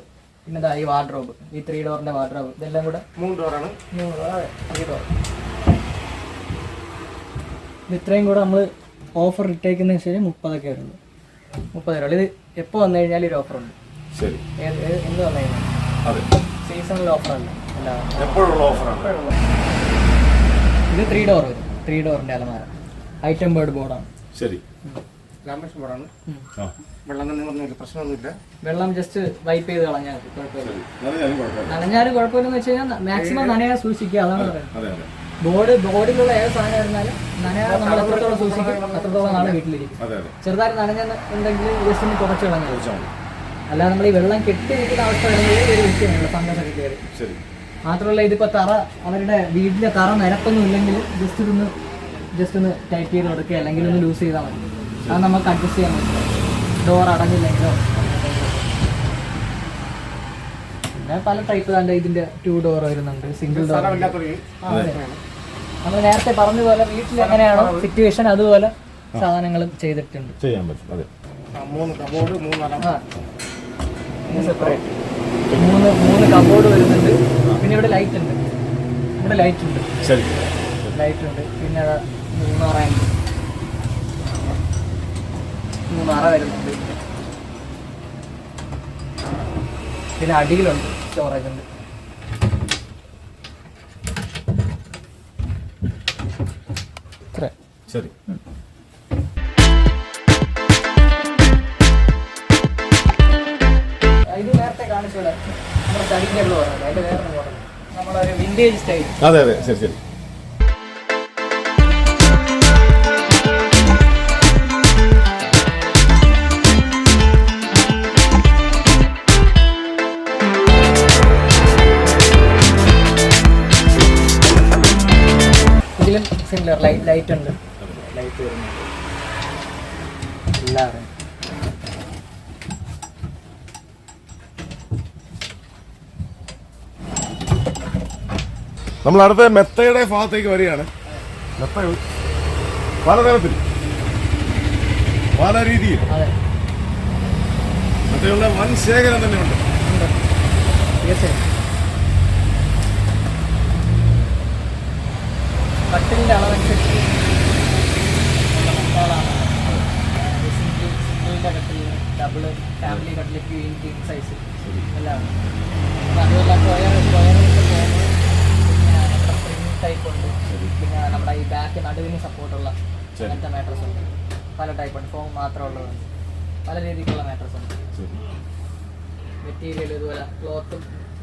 പിന്നെ ഈ വാർഡ്രോബ്, ഈ 3 ഡോറിന്റെ വാർഡ്രോബ്, ഇതെല്ലാം കൂടെ 3 ഡോറാണ്. 3 ഡോർ. അതെ, 3 ഡോർ. ഇത് ഇത്രയും കൂടെ നമ്മൾ ഓഫർ ഇട്ടേക്കുന്ന ശരി 30 വരുള്ളൂ. 30 രൂപ. ഇത് എപ്പോൾ വന്നു കഴിഞ്ഞാൽ ഒരു ഓഫർ ഉണ്ട്. എന്ത് വന്നു കഴിഞ്ഞാൽ സീസണൽ ഓഫർ അല്ല, ഇത് 3 ഡോർ വരും. 3 ഡോറിന്റെ അലമാര, ഐറ്റം ബേർഡ് ബോർഡാണ്. പ്രശ്നമൊന്നുമില്ല. വെള്ളം ജസ്റ്റ് വൈപ്പ് ചെയ്ത് കളഞ്ഞാൽ കുഴപ്പമില്ല. നനഞ്ഞാലും കുഴപ്പമില്ലെന്ന് വെച്ച് കഴിഞ്ഞാൽ മാക്സിമം നനയാതെ സൂക്ഷിക്കുക. അതാണ് പറയുന്നത്. ബോർഡിലുള്ള ഏത് സാധനം ആയിരുന്നാലും നനയാതെ നമ്മൾ എത്രത്തോളം സൂക്ഷിക്കും അത്രത്തോളം നാളെ വീട്ടിലിരിക്കും. ചെറുതായിട്ട് നനഞ്ഞുണ്ടെങ്കിൽ ജസ്റ്റ് ഒന്ന് കുറച്ച് കളഞ്ഞാൽ. അല്ലാതെ നമ്മൾ ഈ വെള്ളം കെട്ടി നിൽക്കുന്ന അവസ്ഥ വരുന്നത് ഒരു വിഷയമാണ്, ഫംഗസൊക്കെ കയറി. മാത്രമല്ല ഇതിപ്പോൾ തറ, അവരുടെ വീട്ടിലെ തറ നിരപ്പൊന്നും ഇല്ലെങ്കിൽ ജസ്റ്റ് ഒന്ന് ടൈറ്റ് ചെയ്ത് കൊടുക്കുക, അല്ലെങ്കിൽ ഒന്ന് ലൂസ് ചെയ്താൽ മതി. അത് നമുക്ക് അഡ്ജസ്റ്റ് ചെയ്യാൻ പറ്റും. ഡോർ അടഞ്ഞില്ലെങ്കിലോ. പിന്നെ പല ടൈപ്പ് തന്നെ. ഇതിന്റെ 2 ഡോർ വരുന്നുണ്ട്, സിംഗിൾ ഡോർ. നമ്മൾ നേരത്തെ പറഞ്ഞ പോലെ വീട്ടിൽ എങ്ങനെയാണോ സിറ്റുവേഷൻ അതുപോലെ സാധനങ്ങളും ചെയ്തിട്ടുണ്ട്. സെപ്പറേറ്റ് 3 കബോർഡ് വരുന്നുണ്ട്. പിന്നെ ഇവിടെ ലൈറ്റ് ഉണ്ട്. ലൈറ്റ് ഉണ്ട്. പിന്നെ 3 അറ വരുന്നുണ്ട്. പിന്നെ അടിയിലുണ്ട് സ്റ്റോറേജ് ഉണ്ട്. ഇത്ര ശരി. ഇത് നേരത്തെ കാണിച്ചൂടെ നമ്മുടെ സ്റ്റഡി ടേബിൾ പറയുന്നത് അതിന്റെ വേറെ മോഡൽ നമ്മളൊരു വിന്റേജ് സ്റ്റൈൽ. അതെ അതെ ശരി ശരി. ഇതിലും സിമിലർ ലൈറ്റ് ഉണ്ട്. ലൈറ്റ് വരുന്നുണ്ട് എല്ലാവരും. നമ്മൾ അടുത്ത മെത്തയുടെ ഭാഗത്തേക്ക് വരികയാണ്. മെത്ത പലതരത്തിൽ പല രീതിയിൽ അതെ മെത്തയുള്ള വൻ ശേഖരം തന്നെ ഉണ്ട്. തീർച്ചയായും കട്ടിലിൻ്റെ അളവനുസരിച്ച് മെത്തകളാണ്. സിംഗിളിൻ്റെ കട്ടിൽ, ഡബിള്, ഫാമിലി കട്ടിൽ, ക്വീൻ, കിങ് സൈസ് എല്ലാം. അപ്പം അതുമല്ല സ്ക്വയറിട്ട് പോകുന്നത് പിന്നെ നമ്മുടെ സ്പ്രിങ് ടൈപ്പ് ഉണ്ട്. പിന്നെ നമ്മുടെ ഈ ബാക്ക് നടുവിന് സപ്പോർട്ടുള്ള അങ്ങനത്തെ മാട്രസ് ഉണ്ട്. പല ടൈപ്പ് ഉണ്ട്. ഫോം മാത്രമുള്ളതുണ്ട്. പല രീതിക്കുള്ള മാട്രസ് ഉണ്ട്. മെറ്റീരിയൽ ഇതുപോലെ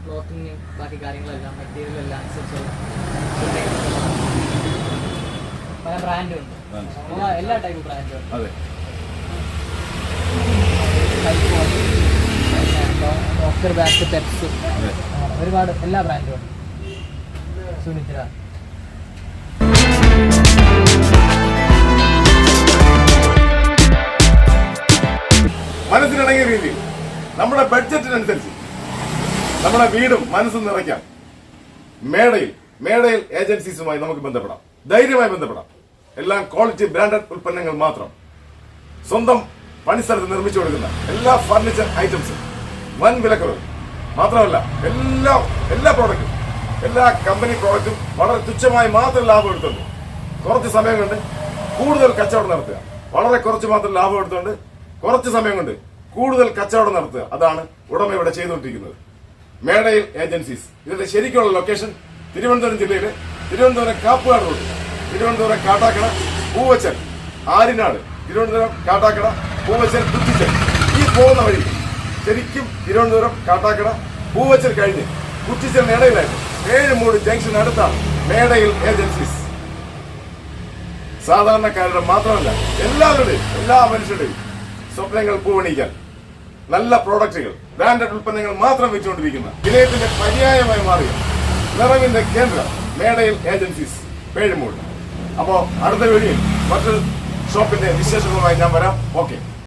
ക്ലോത്തിങ് ബാക്കി കാര്യങ്ങളെല്ലാം മെറ്റീരിയൽ എല്ലാം അനുസരിച്ചുള്ള പല ബ്രാൻഡും ഉണ്ട്. എല്ലാ ടൈപ്പ് ബ്രാൻഡും ഉണ്ട്. ഡോക്ടർ ബാക്ക്, പെപ്സ്, ഒരുപാട് എല്ലാ ബ്രാൻഡും ഉണ്ട്. സുനിദ്ര മനസ്സിനിണങ്ങിയ രീതിയിൽ നമ്മുടെ ബഡ്ജറ്റിനനുസരിച്ച് നമ്മുടെ വീടും മനസ്സും നിറയ്ക്കാം. മേടയിൽ ഏജൻസീസുമായി നമുക്ക് ബന്ധപ്പെടാം, ധൈര്യമായി ബന്ധപ്പെടാം. എല്ലാം ക്വാളിറ്റി ബ്രാൻഡഡ് ഉൽപ്പന്നങ്ങൾ മാത്രം. സ്വന്തം പണിസ്ഥലത്ത് നിർമ്മിച്ചു കൊടുക്കുന്ന എല്ലാ ഫർണിച്ചർ ഐറ്റംസും വൻ വിലക്കുറവ് മാത്രമല്ല, എല്ലാ പ്രോഡക്റ്റും, എല്ലാ കമ്പനി പ്രോഡക്റ്റും വളരെ തുച്ഛമായി മാത്രം ലാഭം എടുത്തുകൊണ്ട് കുറച്ച് സമയം കൊണ്ട് കൂടുതൽ കച്ചവടം നടത്തുക. വളരെ കുറച്ച് മാത്രം ലാഭം എടുത്തുകൊണ്ട് കുറച്ച് സമയം കൊണ്ട് കൂടുതൽ കച്ചവടം നടത്തുക. അതാണ് ഉടമ ഇവിടെ ചെയ്തുകൊണ്ടിരിക്കുന്നത്. മേടയിൽ ഏജൻസീസ്. ഇതിന്റെ ശരിക്കുള്ള ലൊക്കേഷൻ തിരുവനന്തപുരം ജില്ലയിലെ തിരുവനന്തപുരം കാപ്പുകാട് റോഡ്, തിരുവനന്തപുരം കാട്ടാക്കട, പൂവച്ചൽ, ആര്യനാട്, തിരുവനന്തപുരം കാട്ടാക്കട, പൂവച്ചൽ, കുറ്റിച്ചൽ. ഈ പോകുന്ന വഴി ശരിക്കും തിരുവനന്തപുരം കാട്ടാക്കട, പൂവച്ചൽ കഴിഞ്ഞ് കുറ്റിച്ചലിന് ഇടയിലായിട്ട് ഏഴുമൂട് ജംഗ്ഷൻ അടുത്താണ് മേടയിൽ ഏജൻസീസ്. സാധാരണക്കാരുടെ മാത്രമല്ല എല്ലാവരുടെയും, എല്ലാ മനുഷ്യരുടെയും സ്വപ്നങ്ങൾ പൂവണിക്കാൻ നല്ല പ്രോഡക്റ്റുകൾ, ബ്രാൻഡഡ് ഉൽപ്പന്നങ്ങൾ മാത്രം വെച്ചുകൊണ്ടിരിക്കുന്ന വിലയത്തിന്റെ പര്യായമായി മാറിയ നിറവിന്റെ കേന്ദ്രം മേടയിൽ ഏജൻസീസ്, പേഴുമൂട്. അപ്പോ അടുത്ത വീഡിയോയിൽ മറ്റൊരു ഷോപ്പിന്റെ വിശേഷങ്ങളുമായി ഞാൻ വരാം. ഓക്കെ.